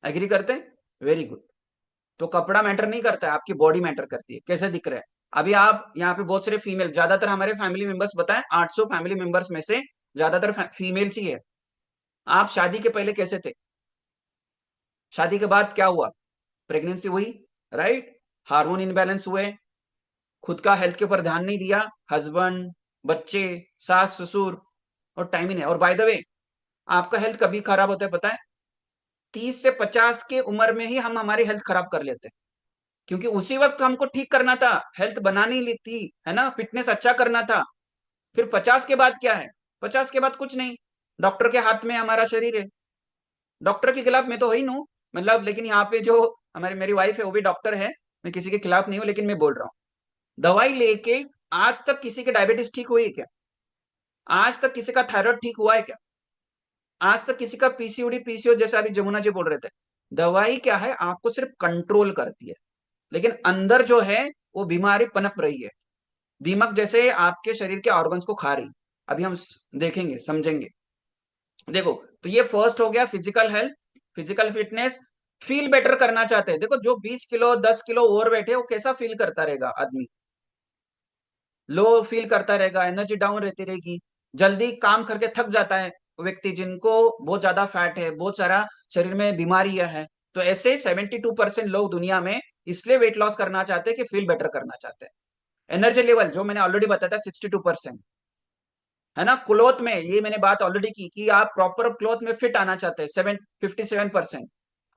एग्री करते हैं? Very good. तो कपड़ा मैटर नहीं करता है, आपकी बॉडी मैटर करती है, कैसे दिख रहा है। अभी आप यहाँ पे बहुत सारे फीमेल, ज्यादातर हमारे फैमिली मेंबर्स, बताएं 800 फैमिली मेंबर्स में से ज्यादातर फीमेल्स ही है। आप शादी के पहले कैसे थे? शादी के बाद क्या हुआ? प्रेगनेंसी हुई, राइट, हार्मोन इनबैलेंस हुए, खुद का हेल्थ के ऊपर ध्यान नहीं दिया, हस्बैंड, बच्चे, सास ससुर, और टाइम ही नहीं। और बाय द वे आपका हेल्थ कभी खराब होता है पता है? 30 से 50 के उम्र में ही हम हमारी हेल्थ खराब कर लेते हैं, क्योंकि उसी वक्त हमको ठीक करना था, हेल्थ बनानी ली थी, है ना, फिटनेस अच्छा करना था। फिर 50 के बाद क्या है? 50 के बाद कुछ नहीं, डॉक्टर के हाथ में हमारा शरीर है। डॉक्टर के खिलाफ मैं तो ही नहीं, मतलब, लेकिन यहाँ पे जो हमारी मेरी वाइफ है वो भी डॉक्टर है, मैं किसी के खिलाफ नहीं हूँ, लेकिन मैं बोल रहा हूँ, दवाई लेके आज तक किसी की डायबिटीज ठीक हुई है क्या? आज तक किसी का थायराइड ठीक हुआ है क्या? आज तक किसी का पीसीओडी पीसीओ, जैसे अभी जमुना जी बोल रहे थे, दवाई क्या है, आपको सिर्फ कंट्रोल करती है, लेकिन अंदर जो है वो बीमारी पनप रही है, दीमक जैसे आपके शरीर के ऑर्गन्स को खा रही। अभी हम देखेंगे समझेंगे। देखो, तो ये फर्स्ट हो गया physical health, physical fitness. Feel better करना चाहते हैं, देखो जो 20 किलो 10 किलो ओवरवेट है वो कैसा फील करता रहेगा आदमी? लो फील करता रहेगा, एनर्जी डाउन रहती रहेगी, जल्दी काम करके थक जाता है व्यक्ति, जिनको बहुत ज्यादा फैट है, बहुत सारा शरीर में बीमारियां है। तो ऐसे 72% लोग दुनिया में इसलिए वेट लॉस करना चाहते हैं कि फील बेटर करना चाहते हैं। एनर्जी लेवल जो मैंने ऑलरेडी बताया था 62%, है ना। क्लोथ में ये मैंने बात ऑलरेडी की कि आप प्रॉपर क्लोथ में फिट आना चाहते हैं, 57%।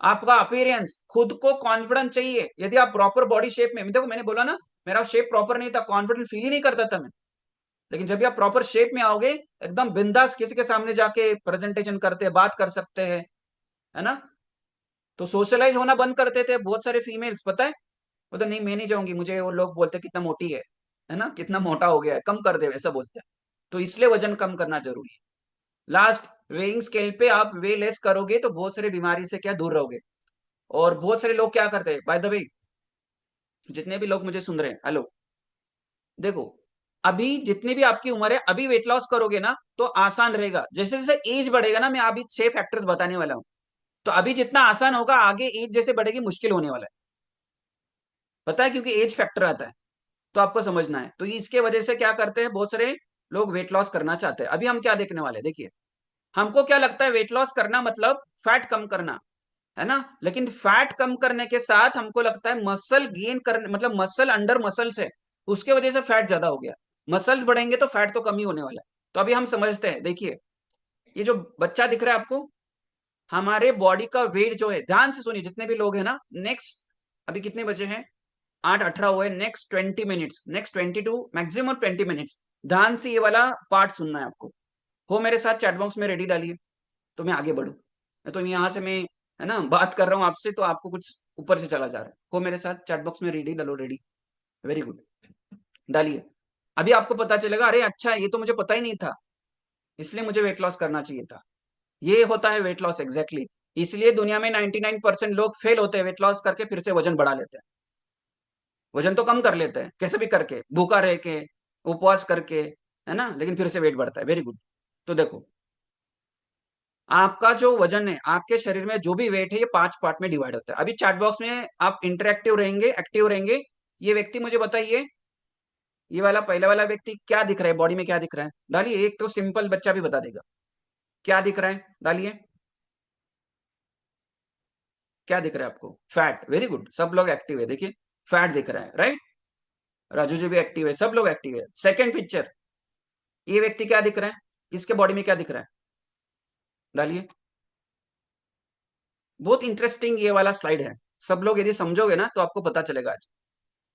आपका अपीयरेंस, खुद को कॉन्फिडेंस चाहिए, यदि आप प्रॉपर बॉडी शेप में, देखो मैंने बोला ना मेरा शेप प्रॉपर नहीं था, कॉन्फिडेंट फील ही नहीं करता था मैं, लेकिन जब भी आप प्रॉपर शेप में आओगे एकदम बिंदास किसी के सामने जाके प्रेजेंटेशन करते हैं, बात कर सकते हैं, है ना। तो सोशलाइज होना बंद करते थे बहुत सारे फीमेल्स, पता है, वो तो नहीं मैं नहीं जाऊंगी, मुझे वो लोग बोलते कितना मोटी है ना, कितना मोटा हो गया है, कम कर दे, ऐसा बोलते हैं। तो इसलिए वजन कम करना जरूरी है। लास्ट, वेइंग स्केल पे आप वे लेस करोगे तो बहुत सारी बीमारी से क्या दूर रहोगे। और बहुत सारे लोग क्या करते हैं, बाय द वे जितने भी लोग मुझे सुन रहे हैं, हेलो, देखो अभी जितनी भी आपकी उम्र है, अभी वेट लॉस करोगे ना तो आसान रहेगा, जैसे जैसे एज बढ़ेगा ना, मैं अभी 6 फैक्टर्स बताने वाला हूं, तो अभी जितना आसान होगा आगे एज जैसे बढ़ेगी मुश्किल होने वाला है, पता है, क्योंकि एज फैक्टर आता है, तो आपको समझना है। तो इसके वजह से क्या करते हैं बहुत सारे लोग वेट लॉस करना चाहते हैं। अभी हम क्या देखने वाले हैं, देखिए हमको क्या लगता है वेट लॉस करना मतलब फैट कम करना, है ना, लेकिन फैट कम करने के साथ हमको लगता है मसल गेन करने, मतलब मसल अंडर मसल्स है, उसके वजह से फैट ज्यादा हो गया। मसल्स बढ़ेंगे तो फैट तो कम ही होने वाला है। तो अभी हम समझते हैं, देखिए ये जो बच्चा दिख रहा है आपको, हमारे बॉडी का वेट जो है, ध्यान से सुनिए जितने भी लोग हैं ना, नेक्स्ट अभी कितने बजे हैं, 8:18 हुए, next 20 minutes, next 22 maximum 20 minutes ध्यान से ये वाला पार्ट सुनना है आपको। हो मेरे साथ चैट बॉक्स में रेडी डालिए तो मैं आगे बढ़ू, तो यहाँ से मैं, है ना, बात कर रहा हूँ आपसे तो आपको कुछ ऊपर से चला जा रहा है। हो मेरे साथ चैट बॉक्स में रेडी डालो, रेडी, वेरी गुड, डालिए। अभी आपको पता चलेगा, अरे अच्छा ये तो मुझे पता ही नहीं था, इसलिए मुझे वेट लॉस करना चाहिए था। ये होता है वेट लॉस, एग्जैक्टली। इसलिए दुनिया में 99% लोग फेल होते हैं वेट लॉस करके, फिर से वजन बढ़ा लेते हैं, वजन तो कम कर लेते हैं कैसे भी करके, भूखा रह के, उपवास करके, है ना, लेकिन फिर से वेट बढ़ता है। Very good. तो देखो, आपका जो वजन है, आपके शरीर में जो भी वेट है, ये 5 पार्ट में डिवाइड होता है। अभी चैट बॉक्स में आप इंटरेक्टिव रहेंगे, एक्टिव रहेंगे। ये व्यक्ति मुझे बताइए, ये वाला पहले वाला व्यक्ति क्या दिख रहा है, बॉडी में क्या दिख रहा है, डालिए। एक तो सिंपल बच्चा भी बता देगा क्या दिख रहा है, डालिए। क्या दिख रहा है आपको, फैट, वेरी गुड, सब लोग एक्टिव है, देखिए फैट दिख रहा है, राइट। राजू जी भी एक्टिव है, सब लोग एक्टिव है। सेकेंड पिक्चर, ये व्यक्ति क्या दिख रहा है, इसके बॉडी में क्या दिख रहा है, डालिए। बहुत इंटरेस्टिंग ये वाला स्लाइड है, सब लोग यदि समझोगे ना तो आपको पता चलेगा। आज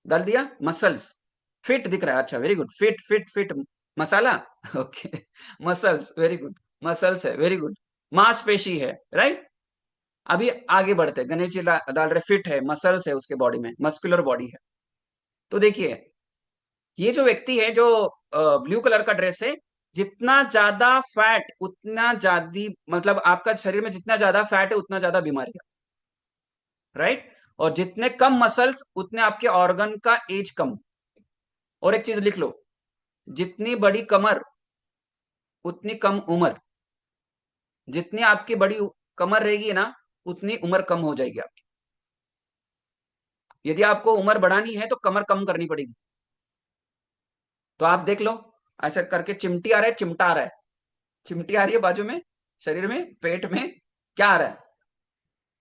डाल दिया, मसल्स, फिट दिख रहा है, अच्छा very good, fit fit fit, masala, okay, muscles, very good, muscles है, वेरी गुड, मांसपेशी है, राइट। अभी आगे बढ़ते, गणेश जी डाल रहे फिट है, मसल्स है उसके बॉडी में, मस्कुलर बॉडी है। तो देखिए ये जो व्यक्ति है, जो ब्लू कलर का ड्रेस है, जितना ज्यादा फैट उतना ज्यादा, मतलब आपका शरीर में जितना ज्यादा फैट है उतना ज्यादा बीमारी है, राइट। और जितने कम मसल्स उतने आपके ऑर्गन का एज कम। और एक चीज लिख लो, जितनी बड़ी कमर उतनी कम उम्र, जितनी आपकी बड़ी कमर रहेगी ना उतनी उम्र कम हो जाएगी आपकी। यदि आपको उम्र बढ़ानी है तो कमर कम करनी पड़ेगी। तो आप देख लो, ऐसा करके चिमटी आ रहा है, चिमटा आ रहा है, चिमटी आ रही है बाजू में, शरीर में, पेट में क्या आ रहा है,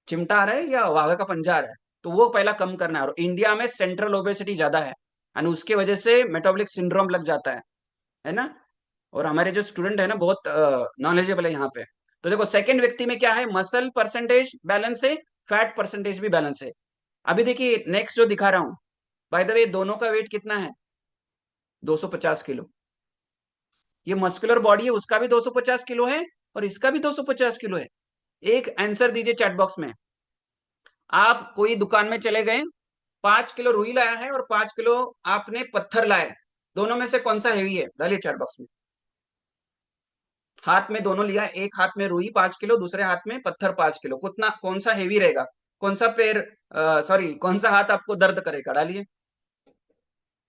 चिमटा आ रहा है या वाघा का पंजा आ रहा है, तो वो पहला कम करना है। और इंडिया में सेंट्रल ओबेसिटी ज्यादा है, और उसके वजह से मेटाबॉलिक सिंड्रोम लग जाता है ना। और हमारे जो स्टूडेंट है ना बहुत नॉलेजेबल है यहाँ पे। तो देखो सेकंड व्यक्ति में क्या है, मसल परसेंटेज बैलेंस है, फैट परसेंटेज भी बैलेंस है। अभी देखिए नेक्स्ट जो दिखा रहा हूं, बाय द वे दोनों का वेट कितना है, 250 किलो। ये मस्कुलर बॉडी है, उसका भी 250 किलो है और इसका भी 250 किलो है। एक आंसर दीजिए चैट बॉक्स में। आप कोई दुकान में चले गए, 5 किलो रुई लाया है और 5 किलो आपने पत्थर लाया है, दोनों में से कौन सा हैवी है, डालिए चैट बॉक्स में। हाथ में दोनों लिया, एक हाथ में रुई 5 किलो, दूसरे हाथ में पत्थर 5 किलो, कितना, कौन सा हेवी रहेगा, कौन सा पैर, सॉरी कौन सा हाथ आपको दर्द करेगा, डालिए,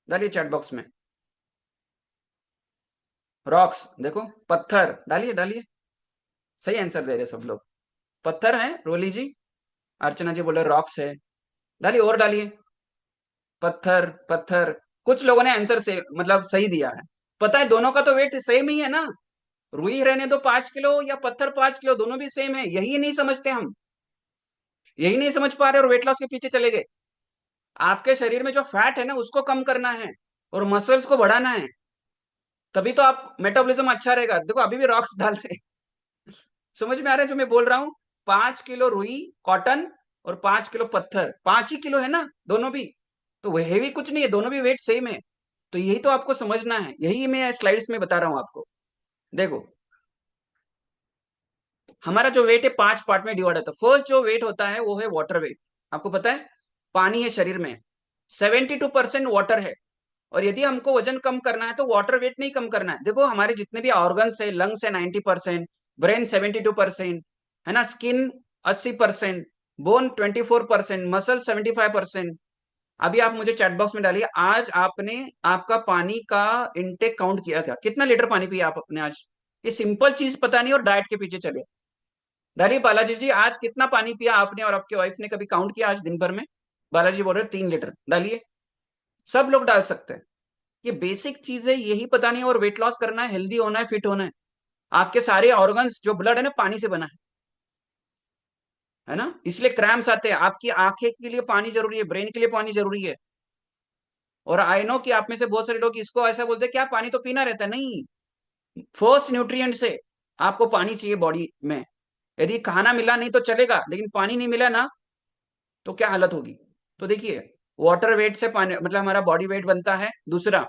डालिए चैट बॉक्स में। रॉक्स, देखो पत्थर, डालिए डालिए, सही आंसर दे रहे सब लोग, पत्थर है। रोली जी, अर्चना जी बोले रॉक्स है, डालिए और डालिए, पत्थर पत्थर। कुछ लोगों ने आंसर से मतलब सही दिया है। पता है दोनों का तो वेट सेम ही है ना, रुई रहने दो 5 किलो या पत्थर 5 किलो, दोनों भी सेम है, यही नहीं समझते हम, यही नहीं समझ पा रहे और वेट लॉस के पीछे चले गए। आपके शरीर में जो फैट है ना उसको कम करना है और मसल्स को बढ़ाना है, तभी तो आप मेटाबॉलिज्म अच्छा रहेगा। देखो अभी भी रॉक्स डाल रहे, समझ में आ रहा है जो मैं बोल रहा हूँ। 5 किलो रुई कॉटन और 5 किलो पत्थर, 5 ही किलो है ना दोनों भी, तो वह हेवी कुछ नहीं है, दोनों भी वेट सेम है। तो यही तो आपको समझना है, यही मैं स्लाइड्स में बता रहा हूँ आपको। देखो हमारा जो वेट है 5 पार्ट में डिवाइड होता है। फर्स्ट जो वेट होता है वो है वाटर वेट। आपको पता है पानी है शरीर में, 72% वाटर है। और यदि हमको वजन कम करना है तो वाटर वेट नहीं कम करना है। देखो हमारे जितने भी ऑर्गन्स है, लंग्स है 90%, ब्रेन 72%, है ना, स्किन 80%, बोन 24%, मसल 75%। अभी आप मुझे चैट बॉक्स में डालिए, आज आपने आपका पानी का इनटेक काउंट किया क्या, कितना लीटर पानी पिया आपने आज। ये सिंपल चीज पता नहीं और डाइट के पीछे चले। डालिए बालाजी जी, आज कितना पानी पिया आपने और आपके वाइफ ने, कभी काउंट किया आज दिन भर में। बालाजी बोल रहे 3 लीटर, डालिए, सब लोग डाल सकते हैं। ये बेसिक चीज है, यही पता नहीं और वेट लॉस करना है, हेल्दी होना है, फिट होना है। आपके सारे ऑर्गन्स जो ब्लड है ना पानी से बना है ना, इसलिए क्रैम्प्स आते हैं। आपकी आंखें के लिए पानी जरूरी है, ब्रेन के लिए पानी जरूरी है। और आई नो कि आप में से बहुत सारे लोग इसको ऐसा बोलते हैं क्या पानी तो पीना रहता है, नहीं, फर्स्ट न्यूट्रिएंट से आपको पानी चाहिए बॉडी में। यदि खाना मिला नहीं तो चलेगा, लेकिन पानी नहीं मिला ना तो क्या हालत होगी। तो देखिए, वाटर वेट से पानी मतलब हमारा बॉडी वेट बनता है। दूसरा,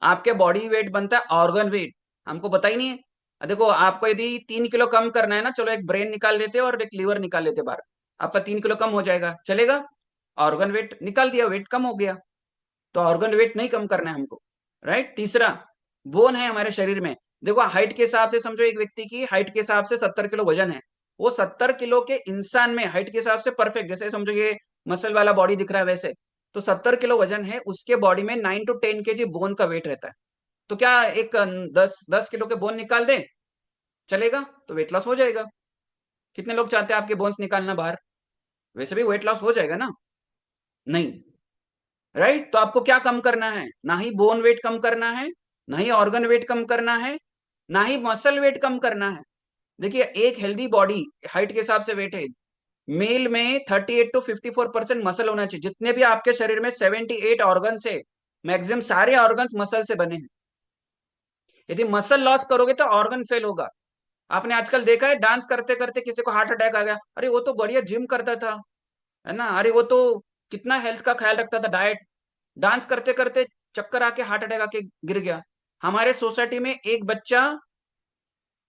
आपके बॉडी वेट बनता है ऑर्गन वेट, हमको पता ही नहीं है। देखो, आपको यदि 3 किलो कम करना है ना, चलो एक ब्रेन निकाल लेते और एक लीवर निकाल लेते बाहर, आपका 3 किलो कम हो जाएगा, चलेगा। ऑर्गन वेट निकाल दिया, वेट कम हो गया। तो ऑर्गन वेट नहीं कम करना है हमको, राइट। तीसरा, बोन है हमारे शरीर में। देखो, हाइट के हिसाब से समझो, एक व्यक्ति की हाइट के हिसाब से 70 किलो वजन है। वो 70 किलो के इंसान में हाइट के हिसाब से परफेक्ट, जैसे समझो ये मसल वाला बॉडी दिख रहा है वैसे, तो 70 किलो वजन है, उसके बॉडी में 9 to 10 kg बोन का वेट रहता है। तो क्या एक 10 किलो के बोन निकाल दें, चलेगा, तो वेट लॉस हो जाएगा। कितने लोग चाहते हैं आपके बोन्स निकालना बाहर? वैसे भी वेट लॉस हो जाएगा ना, नहीं, राइट। तो आपको क्या कम करना है? ना ही बोन वेट कम करना है, ना ही ऑर्गन वेट कम करना है, ना ही मसल वेट कम करना है। देखिए, एक हेल्दी बॉडी हाइट के हिसाब से वेट है, मेल में 38 to 54% मसल होना चाहिए। जितने भी आपके शरीर में 78 ऑर्गन है, मैक्सिमम सारे ऑर्गन्स मसल से बने हैं। यदि मसल लॉस करोगे तो ऑर्गन फेल होगा। आपने आजकल देखा है, डांस करते करते किसी को हार्ट अटैक आ गया, अरे वो तो बढ़िया जिम करता था, है ना, अरे वो तो कितना हेल्थ का ख्याल रखता था, डाइट, डांस करते करते चक्कर आके हार्ट अटैक आके गिर गया। हमारे सोसाइटी में एक बच्चा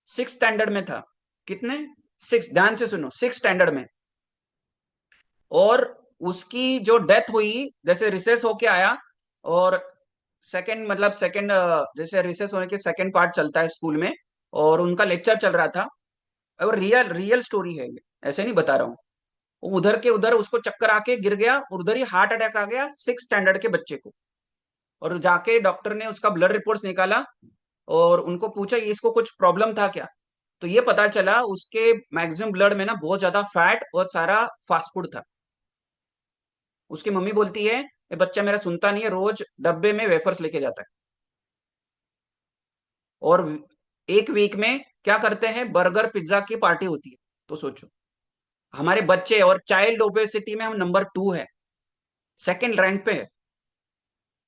6th स्टैंडर्ड में था, कितने, 6, ध्यान से सुनो, 6th स्टैंडर्ड में, और उसकी जो डेथ हुई, जैसे रिसेस होके आया, और सेकंड मतलब सेकंड जैसे रिसेस होने के सेकंड पार्ट चलता है स्कूल में, और उनका लेक्चर चल रहा था, और रियल रियल स्टोरी है ये, ऐसे नहीं बता रहा हूँ। उधर के उधर उसको चक्कर आके गिर गया, और उधर ही हार्ट अटैक आ गया 6th स्टैंडर्ड के बच्चे को। और जाके डॉक्टर ने उसका ब्लड रिपोर्ट्स निकाला, और उनको पूछा इसको कुछ प्रॉब्लम था क्या, तो ये पता चला उसके मैक्सिमम ब्लड में ना बहुत ज्यादा फैट और सारा फास्ट फूड था। उसकी मम्मी बोलती है ये बच्चा मेरा सुनता नहीं है, रोज डब्बे में वेफर्स लेके जाता है, और एक वीक में क्या करते हैं, बर्गर पिज्जा की पार्टी होती है। तो सोचो, हमारे बच्चे, और चाइल्ड ओबेसिटी में हम नंबर 2 है, सेकंड रैंक पे है,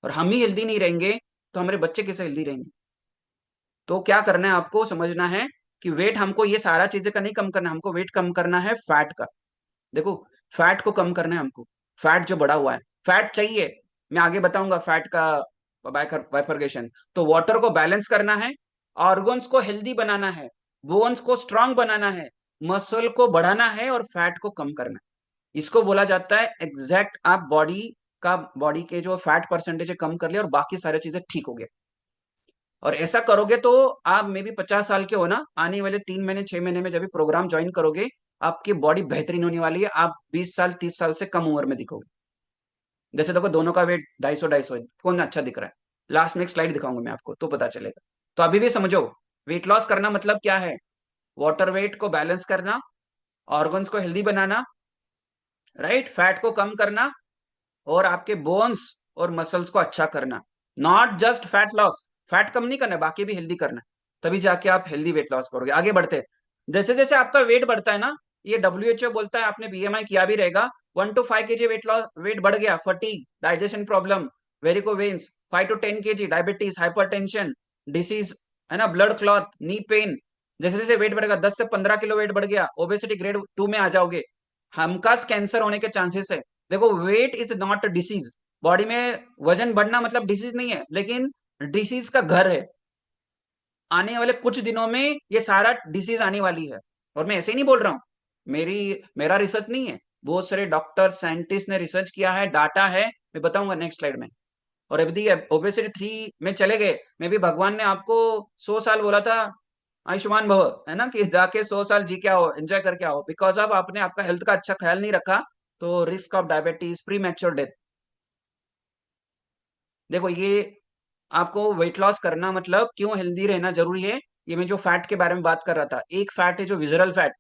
और हम ही हेल्दी नहीं रहेंगे तो हमारे बच्चे कैसे हेल्दी रहेंगे। तो क्या करना है, आपको समझना है कि वेट हमको ये सारा चीजें का नहीं कम करना, हमको वेट कम करना है फैट का। देखो, फैट को कम करना है हमको, फैट जो बढ़ा हुआ है, फैट चाहिए, मैं आगे बताऊंगा फैट का बाइफर्गेशन। तो वाटर को बैलेंस करना है, ऑर्गन्स को हेल्दी बनाना है, बोन्स को स्ट्रांग बनाना है, मसल को बढ़ाना है, और फैट को कम करना है। इसको बोला जाता है एग्जैक्ट, आप बॉडी के जो फैट परसेंटेज है कम कर लिया और बाकी सारी चीजें ठीक हो गया। और ऐसा करोगे तो आप मे भी 50 साल के हो ना, आने वाले 3 महीने 6 महीने में जब भी प्रोग्राम ज्वाइन करोगे, आपकी बॉडी बेहतरीन होने वाली है, आप 20 साल 30 साल से कम उम्र में दिखोगे। जैसे देखो, दोनों का वेट 250 है, कौन अच्छा दिख रहा है, लास्ट में एक स्लाइड दिखाऊंगा मैं आपको तो पता चलेगा। तो अभी भी समझो, वेट लॉस करना मतलब क्या है, वाटर वेट को बैलेंस करना, ऑर्गन्स को हेल्दी बनाना, राइट, फैट को कम करना, और आपके बोन्स और मसल्स को अच्छा करना। Not just fat loss, fat कम नहीं करना, बाकी भी हेल्दी करना, तभी जाके आप हेल्दी वेट लॉस करोगे। आगे बढ़ते हैं, जैसे जैसे आपका वेट बढ़ता है ना, ये WHO बोलता है, आपने BMI किया भी रहेगा, 1 to 5 kg वेट बढ़ गया, fatigue, digestion problem, varicose veins, 5 to 10 kg diabetes, hypertension, disease, है ना, ब्लड क्लॉट, नी पेन। जैसे जैसे वेट बढ़ेगा, 10 से 15 किलो वेट बढ़ गया, ओबेसिटी ग्रेड 2 में आ जाओगे, हमखास कैंसर होने के चांसेस है। देखो, weight is not a disease, body में वजन बढ़ना मतलब डिसीज नहीं है, लेकिन डिसीज का घर है। आने वाले कुछ दिनों में ये सारा डिसीज आने वाली है, और मैं ऐसे ही नहीं बोल रहा हूं, मेरा रिसर्च नहीं है, बहुत सारे डॉक्टर साइंटिस्ट ने रिसर्च किया है, डाटा है, मैं बताऊंगा नेक्स्ट स्लाइड में। और अभी ओबेसिटी 3 में चले गए, मैं भी भगवान ने आपको 100 साल बोला था, आयुष्मान भव, है ना, कि जाके 100 साल जी के आओ, एंजॉय करके आओ, बिकॉज ऑफ आपने आपका हेल्थ का अच्छा ख्याल नहीं रखा, तो risk of diabetes, pre mature death. देखो, ये आपको वेट लॉस करना मतलब क्यों हेल्दी रहना जरूरी है, ये मैं जो फैट के बारे में बात कर रहा था, एक फैट है जो विजुअल फैट,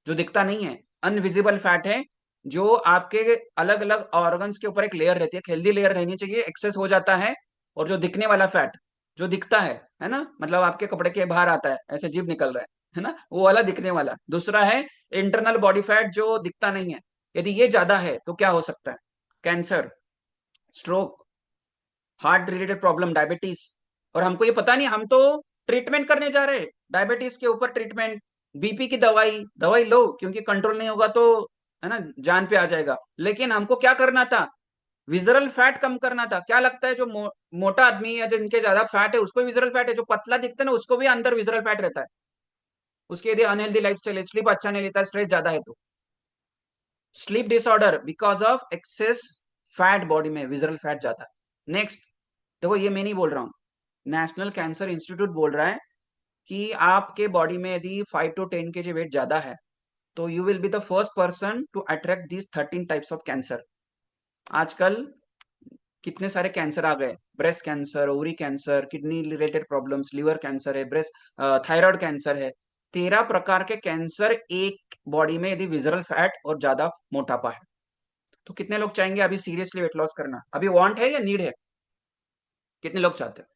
जो दिखता नहीं है, अनविजिबल फैट है, जो आपके अलग अलग ऑर्गन्स के ऊपर एक लेयर रहती है, एक हेल्दी लेयर रहनी चाहिए, एक्सेस हो जाता है। और जो दिखने वाला फैट, जो दिखता है ना, मतलब आपके कपड़े के बाहर आता है, ऐसे जीभ निकल रहा है ना, वो वाला दिखने वाला। दूसरा है इंटरनल बॉडी फैट जो दिखता नहीं है। यदि ये ज्यादा है तो क्या हो सकता है? Cancer, stroke, heart related problem, diabetes. और हमको ये पता नहीं, हम तो ट्रीटमेंट करने जा रहे हैं, डायबिटीज के ऊपर ट्रीटमेंट, बीपी की दवाई, दवाई लो क्योंकि कंट्रोल नहीं होगा तो है ना जान पे आ जाएगा। लेकिन हमको क्या करना था? विजरल फैट कम करना था। क्या लगता है जो मोटा आदमी या जिनके ज्यादा फैट है उसको विजरल फैट है, जो पतला दिखता है ना उसको भी अंदर विजरल फैट रहता है। उसके यदि अनहेल्दी लाइफस्टाइल है, स्लीप अच्छा नहीं लेता, स्ट्रेस ज्यादा है तो sleep disorder because of access fat, body में विजरल फैट ज्यादा। नेक्स्ट देखो, ये मैं नहीं बोल रहा हूं, नेशनल कैंसर इंस्टीट्यूट बोल रहा है कि आपके बॉडी में यदि 5 to 10 kg वेट ज्यादा है तो you will be the first person to attract this 13 types of cancer. आजकल कितने सारे कैंसर आ गए, breast cancer, ovary cancer, kidney related problems, liver cancer है, ब्रेस्ट थायराइड कैंसर है। 13 प्रकार के कैंसर एक बॉडी में यदि विजरल फैट और ज्यादा मोटापा है। तो कितने लोग चाहेंगे अभी सीरियसली वेट लॉस करना? अभी वांट है या नीड है? कितने लोग चाहते हैं?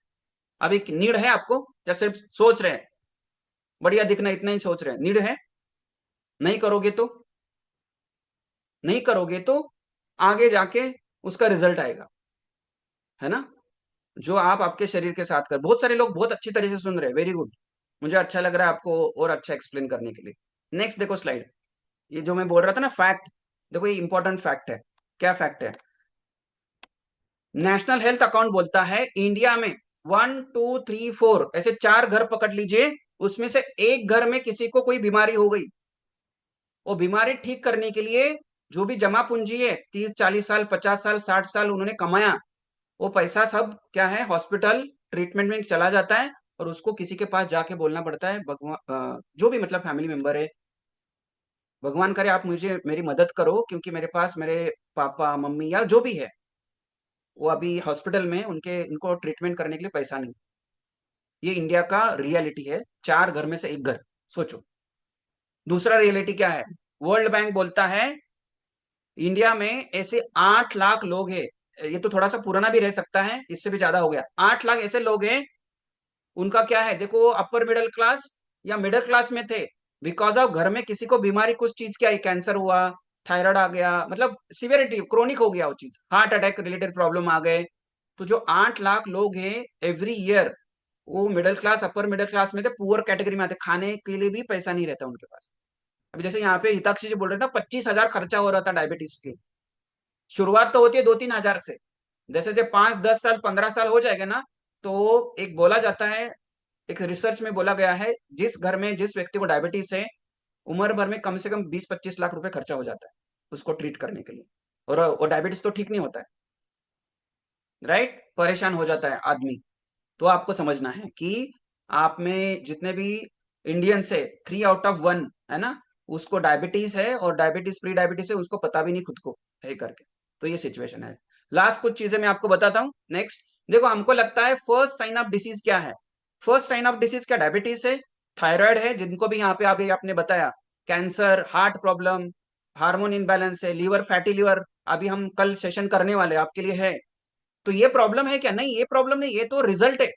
अभी नीड है आपको या सिर्फ सोच रहे हैं बढ़िया दिखना, इतना ही सोच रहे हैं? नीड है। नहीं करोगे तो, नहीं करोगे तो आगे जाके उसका रिजल्ट आएगा, है ना, जो आप आपके शरीर के साथ कर। बहुत सारे लोग बहुत अच्छी तरह से सुन रहे हैं, वेरी गुड, मुझे अच्छा लग रहा है आपको और अच्छा एक्सप्लेन करने के लिए। नेक्स्ट देखो स्लाइड, ये जो मैं बोल रहा था ना फैक्ट, देखो ये इंपॉर्टेंट फैक्ट है। क्या फैक्ट है? नेशनल हेल्थ अकाउंट बोलता है इंडिया में 1 2 3 4 ऐसे 4 घर पकड़ लीजिए, उसमें से एक घर में किसी को कोई बीमारी हो गई, वो बीमारी ठीक करने के लिए जो भी जमा पूंजी है 30-40 साल, 50 साल, 60 साल उन्होंने कमाया, वो पैसा सब क्या है, हॉस्पिटल ट्रीटमेंट में चला जाता है। और उसको किसी के पास जाके बोलना पड़ता है, भगवान जो भी मतलब फैमिली मेंबर है, भगवान करे आप मुझे मेरी मदद करो क्योंकि मेरे पास मेरे पापा मम्मी या जो भी है वो अभी हॉस्पिटल में, उनके इनको ट्रीटमेंट करने के लिए पैसा नहीं। ये इंडिया का रियलिटी है, 4 घर में से एक घर, सोचो। दूसरा रियलिटी क्या है? वर्ल्ड बैंक बोलता है इंडिया में ऐसे 8 लाख लोग हैं, ये तो थोड़ा सा पुराना भी रह सकता है, इससे भी ज्यादा हो गया, 8 लाख ऐसे लोग हैं, उनका क्या है देखो, अपर मिडिल क्लास या मिडिल क्लास में थे, बिकॉज ऑफ घर में किसी को बीमारी कुछ चीज की आई, कैंसर हुआ, थायराइड आ गया, मतलब सिवियरिटी क्रोनिक हो गया वो चीज, हार्ट अटैक रिलेटेड प्रॉब्लम आ गए। तो जो 8 लाख लोग हैं एवरी ईयर, वो middle class upper middle class में थे, पुअर कैटेगरी में आते, खाने के लिए भी पैसा नहीं रहता उनके पास। अभी जैसे यहाँ पे हिताक्षी जी बोल रहे थे 25,000 खर्चा हो रहा था डायबिटीज के। शुरुआत तो होती है 2-3 हजार से, जैसे जैसे 5-10 साल 15 साल हो जाएगा ना, तो एक बोला जाता है, एक रिसर्च में बोला गया है, जिस घर में जिस व्यक्ति को डायबिटीज है उम्र भर में कम से कम 20-25 लाख रुपए खर्चा हो जाता है उसको ट्रीट करने के लिए। और वो डायबिटीज तो ठीक नहीं होता है, राइट, परेशान हो जाता है आदमी। तो आपको समझना है कि आप में जितने भी इंडियंस है 3 out of 1 है ना, उसको डायबिटीज है, और डायबिटीज प्री डायबिटीज है, उसको पता भी नहीं खुद को है करके। तो ये सिचुएशन है। लास्ट कुछ चीजें मैं आपको बताता हूँ। नेक्स्ट देखो, हमको लगता है फर्स्ट साइन ऑफ डिसीज क्या है? फर्स्ट साइन ऑफ डिसीज क्या? डायबिटीज है, थायराइड है, जिनको भी यहाँ पे अभी आपने बताया, cancer, heart problem, hormone imbalance है, लीवर, फैटी लीवर, अभी हम कल सेशन करने वाले आपके लिए है। तो ये प्रॉब्लम है क्या? नहीं, ये प्रॉब्लम नहीं, ये तो रिजल्ट है।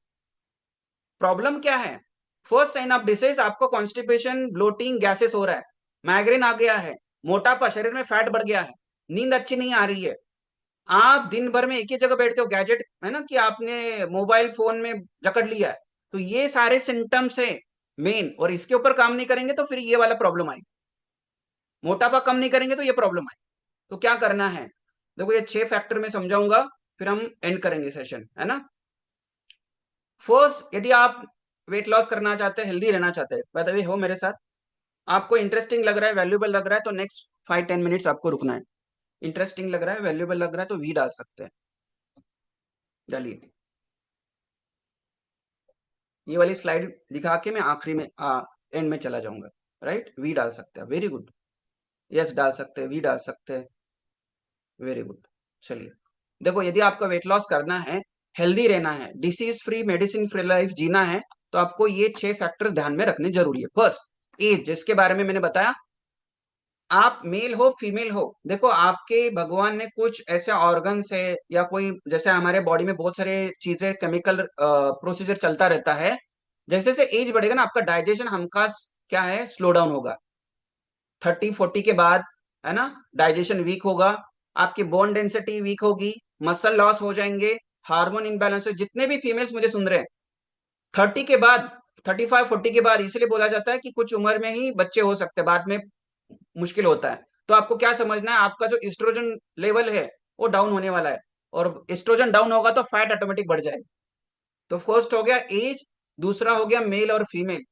प्रॉब्लम क्या है? फर्स्ट साइन ऑफ डिसीज आपको कॉन्स्टिपेशन, ब्लोटिंग, गैसेस हो रहा है, माइग्रेन आ गया है, मोटापा, शरीर में फैट बढ़ गया है, नींद अच्छी नहीं आ रही है, आप दिन भर में एक ही जगह बैठते हो, गैजेट है ना, कि आपने मोबाइल फोन में जकड़ लिया है। तो ये सारे सिम्टम्स है मेन, और इसके ऊपर काम नहीं करेंगे तो फिर ये वाला प्रॉब्लम आएगी। मोटापा कम नहीं करेंगे तो ये प्रॉब्लम आएगी। तो क्या करना है? देखो ये 6 फैक्टर में समझाऊंगा, फिर हम एंड करेंगे सेशन, है ना। फर्स्ट, यदि आप वेट लॉस करना चाहते हैं, हेल्दी रहना चाहते हैं, बाय द वे हो मेरे साथ, आपको इंटरेस्टिंग लग रहा है, वैल्यूएबल लग रहा है, तो नेक्स्ट 5-10 मिनट्स आपको रुकना है। इंटरेस्टिंग लग रहा है, वैल्यूएबल लग रहा है, तो वी डाल सकते हैं। चलिए ये वाली स्लाइड दिखा के मैं आखिरी में एंड में चला जाऊंगा, राइट। वी डाल सकते हैं, वेरी गुड, यस डाल सकते हैं, वी डाल सकते हैं, वेरी गुड। चलिए देखो, यदि आपको वेट लॉस करना है, हेल्दी रहना है, disease free, medicine free life जीना है, तो आपको ये 6 फैक्टर्स ध्यान में रखने जरूरी है। फर्स्ट, एज, जिसके बारे में मैंने बताया, आप मेल हो फीमेल हो, देखो आपके भगवान ने कुछ ऐसे ऑर्गन्स है या कोई, जैसे हमारे बॉडी में बहुत सारे चीजें केमिकल प्रोसीजर चलता रहता है, जैसे जैसे एज बढ़ेगा ना आपका डाइजेशन हमका क्या है, स्लो डाउन होगा। 30-40 के बाद, है ना, डाइजेशन वीक होगा, आपकी बोन डेंसिटी वीक होगी, मसल लॉस हो जाएंगे, हार्मोन इनबैलेंस। जितने भी फीमेल्स मुझे सुन रहे हैं, 30 के बाद, 35-40 के बाद, इसलिए बोला जाता है कि कुछ उम्र में ही बच्चे हो सकते हैं, बाद में मुश्किल होता है। तो आपको क्या समझना है, आपका जो एस्ट्रोजन लेवल है वो डाउन होने वाला है, और एस्ट्रोजन डाउन होगा तो फैट ऑटोमेटिक बढ़ जाएगा। तो फर्स्ट हो गया एज, दूसरा हो गया मेल और फीमेल।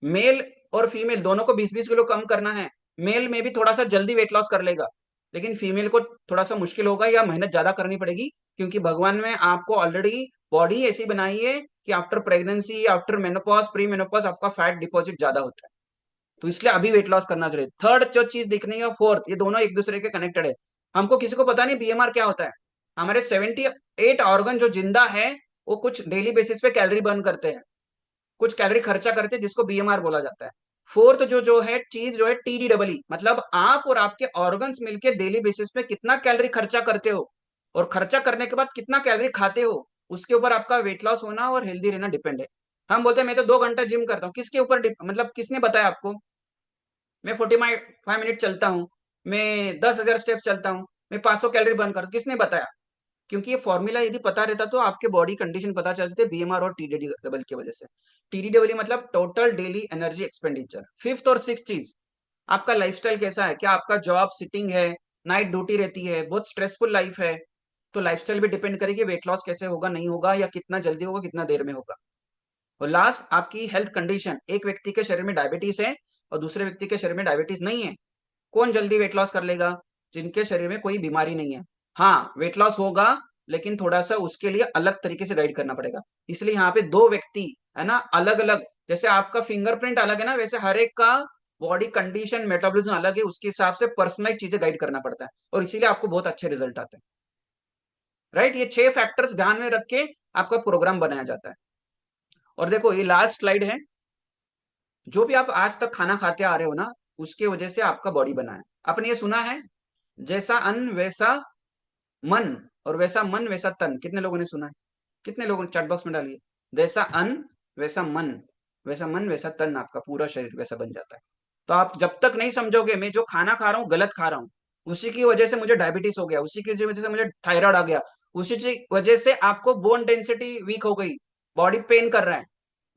मेल और फीमेल दोनों को 20-20 किलो कम करना है। मेल में भी थोड़ा सा जल्दी वेट लॉस कर लेगा, लेकिन फीमेल को थोड़ा सा मुश्किल होगा या मेहनत ज्यादा करनी पड़ेगी, क्योंकि भगवान में आपको ऑलरेडी बॉडी ऐसी बनाई है कि after pregnancy, after menopause, pre menopause आपका फैट डिपॉजिट ज्यादा होता है। तो इसलिए अभी वेट लॉस करना चाहिए। थर्ड जो चीज दिखनी है, फोर्थ, ये दोनों एक दूसरे के कनेक्टेड है। हमको किसी को पता नहीं बीएमआर क्या होता है। हमारे 78 ऑर्गन जो जिंदा है वो कुछ डेली बेसिस पे कैलोरी बर्न करते हैं, कुछ कैलोरी खर्चा करते हैं, जिसको बीएमआर बोला जाता है। फोर्थ जो है चीज जो है टीडीडब्ल्यू, मतलब आप और आपके ऑर्गन्स मिलके डेली बेसिस पे कितना कैलोरी खर्चा करते हो, और खर्चा करने के बाद कितना कैलोरी खाते हो, उसके ऊपर आपका वेट लॉस होना और हेल्दी रहना डिपेंड है। हम बोलते हैं मैं तो 2 घंटा जिम करता हूँ, किसके ऊपर मतलब किसने बताया आपको? मैं 45 मिनट चलता हूँ, मैं 10,000 स्टेप्स चलता हूँ, मैं 500 कैलोरी बर्न करता हूँ, किसने बताया? क्योंकि ये फॉर्मूला यदि पता रहता तो आपके बॉडी कंडीशन पता चलते बीएमआर और टीडीडब्ल्यू की वजह से। टीडीडब्ल्यू मतलब total daily energy expenditure. Fifth और सिक्स चीज, आपका लाइफस्टाइल कैसा है, क्या आपका जॉब सिटिंग है, नाइट ड्यूटी रहती है, बहुत स्ट्रेसफुल लाइफ है, तो लाइफस्टाइल भी डिपेंड करेगी वेट लॉस कैसे होगा, नहीं होगा, या कितना जल्दी होगा, कितना देर में होगा। और लास्ट आपकी हेल्थ कंडीशन, एक व्यक्ति के शरीर में डायबिटीज है और दूसरे व्यक्ति के शरीर में डायबिटीज नहीं है, कौन जल्दी वेट लॉस कर लेगा? जिनके शरीर में कोई बीमारी नहीं है। हाँ वेट लॉस होगा, लेकिन थोड़ा सा उसके लिए अलग तरीके से गाइड करना पड़ेगा। इसलिए यहाँ पे दो व्यक्ति है ना, अलग अलग, जैसे आपका फिंगरप्रिंट अलग है ना, वैसे हर एक का बॉडी कंडीशन, मेटाबॉलिज्म अलग है, उसके हिसाब से पर्सनलाइज चीजें गाइड करना पड़ता है, और इसीलिए आपको बहुत अच्छे रिजल्ट आते हैं। राइट, ये 6 फैक्टर्स ध्यान में रख के आपका प्रोग्राम बनाया जाता है। और देखो ये लास्ट स्लाइड है, जो भी आप आज तक खाना खाते आ रहे हो ना, उसके वजह से आपका बॉडी बना है। आपने ये सुना है, जैसा अन्न वैसा मन, और वैसा मन वैसा तन, कितने लोगों ने सुना है? कितने लोगों ने चैट बॉक्स में डालिए, जैसा अन्न वैसा मन, वैसा मन वैसा तन, आपका पूरा शरीर वैसा बन जाता है। तो आप जब तक नहीं समझोगे मैं जो खाना खा रहा हूँ गलत खा रहा हूँ, उसी की वजह से मुझे डायबिटीज हो गया, उसी की वजह से मुझे थायराइड आ गया, उसी की वजह से आपको बोन डेंसिटी वीक हो गई, बॉडी पेन कर रहा है,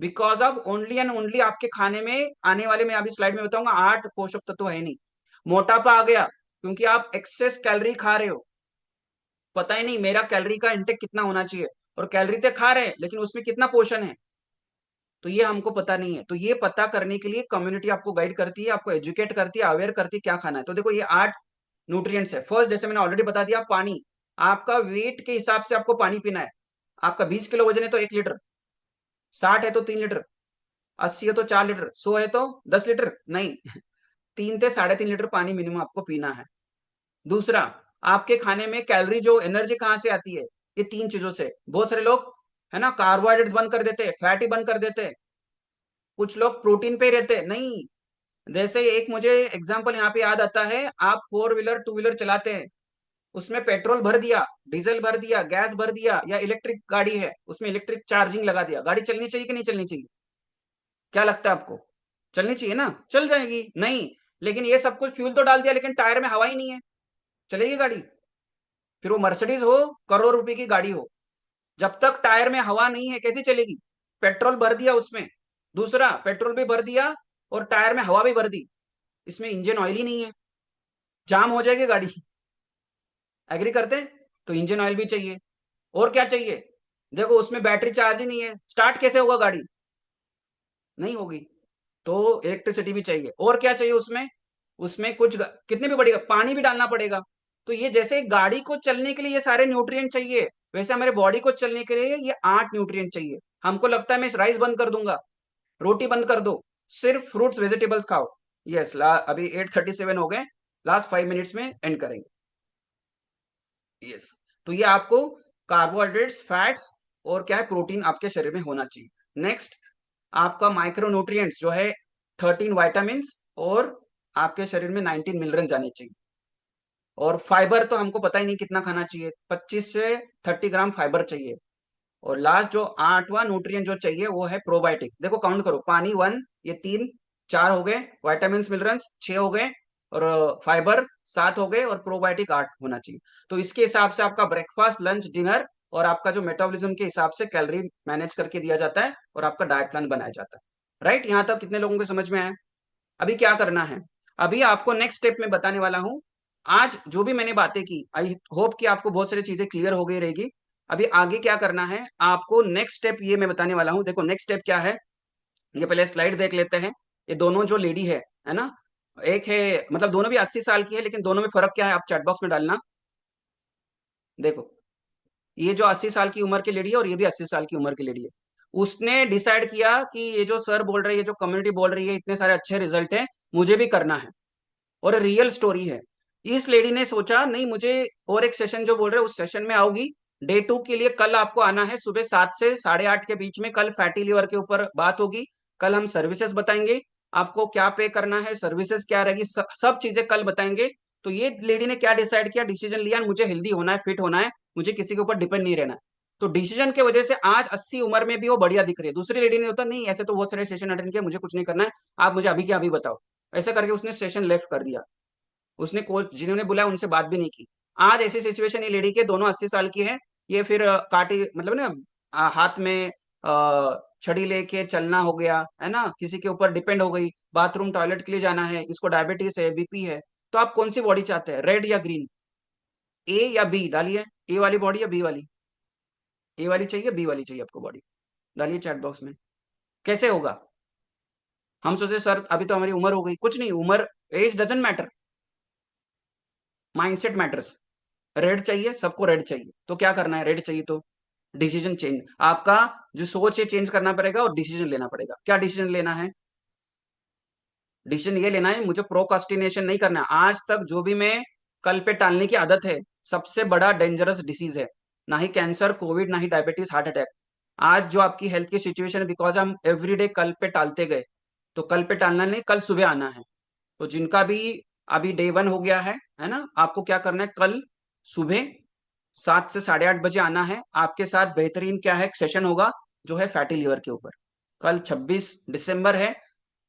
because of only and only आपके खाने में आने वाले, मैं अभी स्लाइड में बताऊंगा, 8 पोषक तत्व है नहीं। मोटापा आ गया क्योंकि आप एक्सेस कैलोरी खा रहे हो, पता ही नहीं मेरा कैलोरी का इंटेक कितना होना चाहिए, और कैलोरी तो खा रहे हैं लेकिन उसमें कितना पोषण है, तो ये हमको पता नहीं है। तो ये पता करने के लिए कम्युनिटी आपको गाइड करती है, आपको एजुकेट करती है, अवेयर करती है क्या खाना है। तो देखो ये 8 न्यूट्रिएंट्स है। फर्स्ट, जैसे मैंने ऑलरेडी बता दिया, पानी। आपका वेट के हिसाब से आपको पानी पीना है। आपका 20 किलो वजन है तो 1 लीटर, 60 है तो 3 लीटर, 80 है तो 4 लीटर, 100 है तो 10 लीटर नहीं, 3 से 3.5 लीटर पानी मिनिमम आपको पीना है। दूसरा, आपके खाने में कैलोरी, जो एनर्जी कहाँ से आती है, ये 3 चीजों से। बहुत सारे लोग है ना कार्बोहाइड्रेट्स बंद कर देते हैं, फैट ही बंद कर देते हैं, कुछ लोग प्रोटीन पे ही रहते हैं। नहीं, जैसे एक मुझे एग्जांपल यहाँ पे याद आता है, आप 4 व्हीलर 2 व्हीलर चलाते हैं, उसमें पेट्रोल भर दिया, डीजल भर दिया, गैस भर दिया, या इलेक्ट्रिक गाड़ी है उसमें इलेक्ट्रिक चार्जिंग लगा दिया, गाड़ी चलनी चाहिए कि नहीं चलनी चाहिए? क्या लगता है आपको? चलनी चाहिए ना, चल जाएगी? नहीं, लेकिन ये सब कुछ फ्यूल तो डाल दिया, लेकिन टायर में हवा ही नहीं है, चलेगी गाड़ी? फिर वो मर्सिडीज हो, करोड़ रुपए की गाड़ी हो, जब तक टायर में हवा नहीं है कैसे चलेगी? पेट्रोल भर दिया उसमें, दूसरा पेट्रोल भी भर दिया और टायर में हवा भी भर दी, इसमें इंजन ऑयल ही नहीं है, जाम हो जाएगी गाड़ी। एग्री करते हैं? तो इंजन ऑयल भी चाहिए। और क्या चाहिए? देखो उसमें बैटरी चार्ज ही नहीं है, स्टार्ट कैसे होगा गाड़ी? नहीं होगी। तो इलेक्ट्रिसिटी भी चाहिए। और क्या चाहिए उसमें? उसमें कुछ कितने भी बढ़ेगा, पानी भी डालना पड़ेगा। तो ये जैसे गाड़ी को चलने के लिए ये सारे न्यूट्रिएंट चाहिए, वैसे हमारे बॉडी को चलने के लिए ये 8 न्यूट्रिएंट चाहिए। हमको लगता है मैं राइस बंद कर दूंगा, रोटी बंद कर दो, सिर्फ फ्रूट्स वेजिटेबल्स खाओ। यस, अभी 8:37 हो गए, लास्ट 5 मिनट्स में एंड करेंगे। यस, तो ये आपको कार्बोहाइड्रेट्स, फैट्स और क्या है, प्रोटीन आपके शरीर में होना चाहिए। नेक्स्ट, आपका माइक्रो न्यूट्रिएंट्स जो है 13 वाइटामिन और आपके शरीर में 19 मिलियन जाने चाहिए। और फाइबर तो हमको पता ही नहीं कितना खाना चाहिए, 25 से 30 ग्राम फाइबर चाहिए। और लास्ट जो 8वां न्यूट्रिएंट जो चाहिए वो है प्रोबायोटिक। देखो काउंट करो, पानी 1, ये 3, 4 हो गए, वाइटामिन मिनरल्स 6 हो गए, और फाइबर 7 हो गए, और प्रोबायोटिक 8 होना चाहिए। तो इसके हिसाब से आपका ब्रेकफास्ट, लंच, डिनर और आपका जो मेटाबॉलिज्म के हिसाब से कैलोरी मैनेज करके दिया जाता है और आपका डाइट प्लान बनाया जाता है। राइट, यहाँ तक कितने लोगों को समझ में आया? अभी क्या करना है, अभी आपको नेक्स्ट स्टेप में बताने वाला हूं। आज जो भी मैंने बातें की, आई होप कि आपको बहुत सारी चीजें क्लियर हो गई रहेगी। अभी आगे क्या करना है आपको, नेक्स्ट स्टेप ये मैं बताने वाला हूं। देखो नेक्स्ट स्टेप क्या है, ये पहले स्लाइड देख लेते हैं। ये दोनों जो लेडी है ना, एक है, मतलब दोनों भी 80 साल की है, लेकिन दोनों में फर्क क्या है आप चैट बॉक्स में डालना। देखो, ये जो 80 साल की उम्र की लेडी है और ये भी 80 साल की उम्र की लेडी है। उसने डिसाइड किया कि ये जो सर बोल रहे हैं, ये जो कम्युनिटी बोल रही है, इतने सारे अच्छे रिजल्ट है, मुझे भी करना है। और रियल स्टोरी है। इस लेडी ने सोचा नहीं, मुझे और एक सेशन जो बोल रहे हैं उस सेशन में आऊंगी। डे 2 के लिए कल आपको आना है सुबह 7 से 8:30 के बीच में। कल फैटी लिवर के ऊपर बात होगी। कल हम सर्विसेज बताएंगे, आपको क्या पे करना है, सर्विसेज क्या रहेगी, सब चीजें कल बताएंगे। तो ये लेडी ने क्या डिसाइड किया, डिसीजन लिया, मुझे हेल्दी होना है, फिट होना है, मुझे किसी के ऊपर डिपेंड नहीं रहना है। तो डिसीजन के वजह से आज 80 उम्र में भी वो बढ़िया दिख रही है। दूसरी लेडी ने होता नहीं, ऐसे तो बहुत सारे सेशन अटेंड किया, मुझे कुछ नहीं करना है, आप मुझे अभी के अभी बताओ, ऐसा करके उसने सेशन लेफ्ट कर दिया। उसने कोच जिन्होंने बुलाया उनसे बात भी नहीं की। आज ऐसी सिचुएशन ये लेडी के, दोनों 80 साल की है। ये फिर काटी मतलब ना, हाथ में छड़ी लेके चलना हो गया है ना, किसी के ऊपर डिपेंड हो गई, बाथरूम टॉयलेट के लिए जाना है, इसको डायबिटीज है, बीपी है। तो आप कौन सी बॉडी चाहते हैं, रेड या ग्रीन, ए या बी? डालिए, ए वाली बॉडी या बी वाली? ए वाली चाहिए, बी वाली चाहिए आपको बॉडी? डालिए चैट बॉक्स में। कैसे होगा? हम सोचे सर अभी तो हमारी उम्र हो गई, कुछ नहीं, उम्र, age doesn't matter, mindset matters. रेड चाहिए, सबको रेड चाहिए, तो क्या करना है, रेड चाहिए तो डिसीजन चेंज, आपका जो सोच है चेंज करना पड़ेगा और डिसीजन लेना पड़ेगा। क्या डिसीजन लेना है? डिसीजन ये लेना है, मुझे प्रोकास्टिनेशन नहीं करना है। आज तक जो भी मैं कल पे टालने की आदत है, सबसे बड़ा डेंजरस डिसीज है। ना ही कैंसर, कोविड, ना ही डायबिटीज, हार्ट अटैक। आज जो आपकी हेल्थ की सिचुएशन है, बिकॉज हम एवरीडे कल पे टालते गए। तो कल पे टालना नहीं, कल सुबह आना है। तो जिनका भी अभी डे 1 हो गया है ना, आपको क्या करना है, कल सुबह 7 से 8:30 बजे आना है। आपके साथ बेहतरीन क्या है, एक सेशन होगा जो है फैटी लिवर के ऊपर। कल 26 दिसंबर है,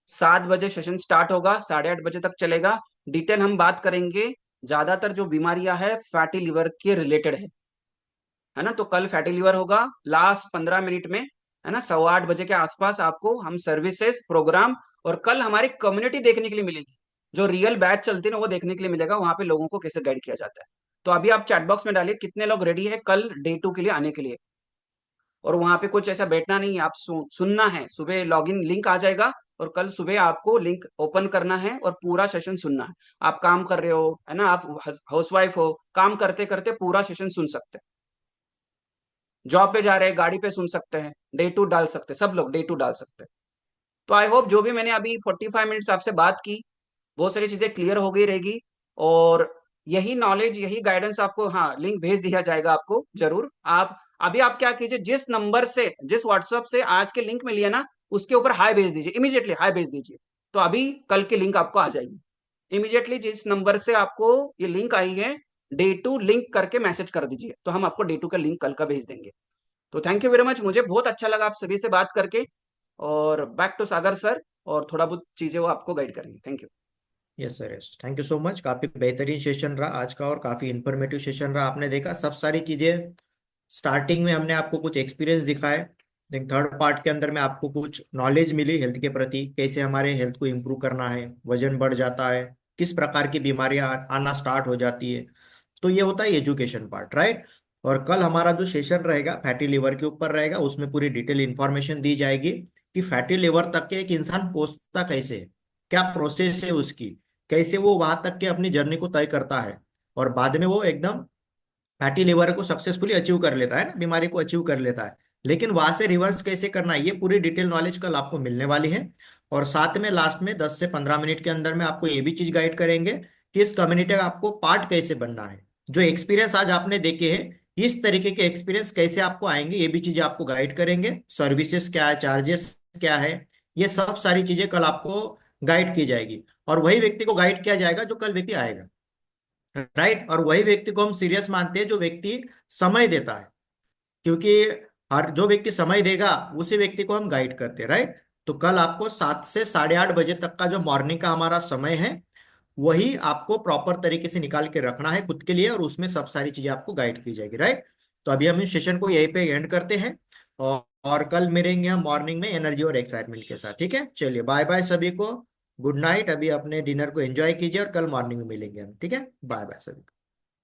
7 बजे सेशन स्टार्ट होगा, 8:30 बजे तक चलेगा। डिटेल हम बात करेंगे, ज्यादातर जो बीमारियां है फैटी लिवर के रिलेटेड है ना। तो कल फैटी लिवर होगा, लास्ट 15 मिनट में है ना, 8:15 बजे के आसपास आपको हम सर्विसेज, प्रोग्राम और कल हमारी कम्युनिटी देखने के लिए मिलेगी। जो रियल बैच चलती है ना वो देखने के लिए मिलेगा, वहां पे लोगों को कैसे गाइड किया जाता है। तो अभी आप चैट बॉक्स में डालिए कितने लोग रेडी है कल डे 2 के लिए आने के लिए। और वहां पे कुछ ऐसा बैठना नहीं है, आप सुनना है। सुबह लॉगिन लिंक आ जाएगा और कल सुबह आपको लिंक ओपन करना है और पूरा सेशन सुनना है। आप काम कर रहे हो है ना, आप हाउसवाइफ हो, काम करते करते पूरा सेशन सुन सकते हैं। जॉब पे जा रहे हैं, गाड़ी पे सुन सकते हैं, डे 2 डाल सकते हैं, सब लोग डे 2 डाल सकते हैं। तो आई होप जो भी मैंने अभी 45 मिनट्स आपसे बात की, बहुत सारी चीजें क्लियर हो गई रहेगी। और यही नॉलेज, यही गाइडेंस आपको, हाँ लिंक भेज दिया जाएगा आपको जरूर। आप अभी आप क्या कीजिए, जिस नंबर से, जिस व्हाट्सएप से आज के लिंक मिली है ना, उसके ऊपर हाई भेज दीजिए, इमीडिएटली हाई भेज दीजिए। तो अभी कल की लिंक आपको आ जाएगी इमीडिएटली। जिस नंबर से आपको ये लिंक आई है, डे 2 लिंक करके मैसेज कर दीजिए, तो हम आपको डे 2 का लिंक कल का भेज देंगे। तो थैंक यू वेरी मच, मुझे बहुत अच्छा लगा आप सभी से बात करके। और बैक टू सागर सर, और थोड़ा बहुत चीजें वो आपको गाइड करेंगे। Thank you. Yes sir, yes, thank you so much. काफी बेहतरीन सेशन रहा आज का और काफी इंफॉर्मेटिव सेशन रहा। आपने देखा सब सारी चीजें, स्टार्टिंग में हमने आपको कुछ एक्सपीरियंस दिखाए, देन थर्ड पार्ट के अंदर में आपको कुछ नॉलेज मिली हेल्थ के प्रति, कैसे हमारे हेल्थ को इम्प्रूव करना है, वजन बढ़ जाता है, किस प्रकार की बीमारियां आना स्टार्ट हो जाती है। तो ये होता है एजुकेशन पार्ट, राइट। और कल हमारा जो सेशन रहेगा फैटी लिवर के ऊपर रहेगा, उसमें पूरी डिटेल इंफॉर्मेशन दी जाएगी कि फैटी लिवर तक के एक इंसान पहुंचता कैसे है, क्या प्रोसेस है उसकी, कैसे वो वहां तक के अपनी जर्नी को तय करता है और बाद में वो एकदम फैटी लिवर को सक्सेसफुली अचीव कर लेता है ना, बीमारी को अचीव कर लेता है। लेकिन वहां से रिवर्स कैसे करना है, ये पूरी डिटेल नॉलेज कल आपको मिलने वाली है। और साथ में लास्ट में 10 से 15 मिनट के अंदर में आपको ये भी चीज गाइड करेंगे कि इस कम्युनिटी का आपको पार्ट कैसे बनना है। जो एक्सपीरियंस आज आपने देखे हैं, इस तरीके के एक्सपीरियंस कैसे आपको आएंगे, ये भी चीजें आपको गाइड करेंगे। सर्विसेज क्या है, चार्जेस क्या है, ये सब सारी चीजें कल आपको गाइड की जाएगी। और वही व्यक्ति को गाइड किया जाएगा जो कल व्यक्ति आएगा, राइट। और वही व्यक्ति को हम सीरियस मानते हैं जो व्यक्ति समय देता है, क्योंकि हर जो व्यक्ति समय देगा उसी व्यक्ति को हम गाइड करते हैं, राइट। तो कल आपको 7 से 8:30 बजे तक का जो मॉर्निंग का हमारा समय है वही आपको प्रॉपर तरीके से निकाल के रखना है खुद के लिए, और उसमें सब सारी चीजें आपको गाइड की जाएगी, राइट। तो अभी हम इस सेशन को यहीं पे एंड करते हैं, और कल मिलेंगे हम मॉर्निंग में एनर्जी और एक्साइटमेंट के साथ, ठीक है। चलिए बाय बाय सभी को, गुड नाइट। अभी अपने डिनर को एंजॉय कीजिए और कल मॉर्निंग में मिलेंगे हम, ठीक है। बाय बाय सभी को।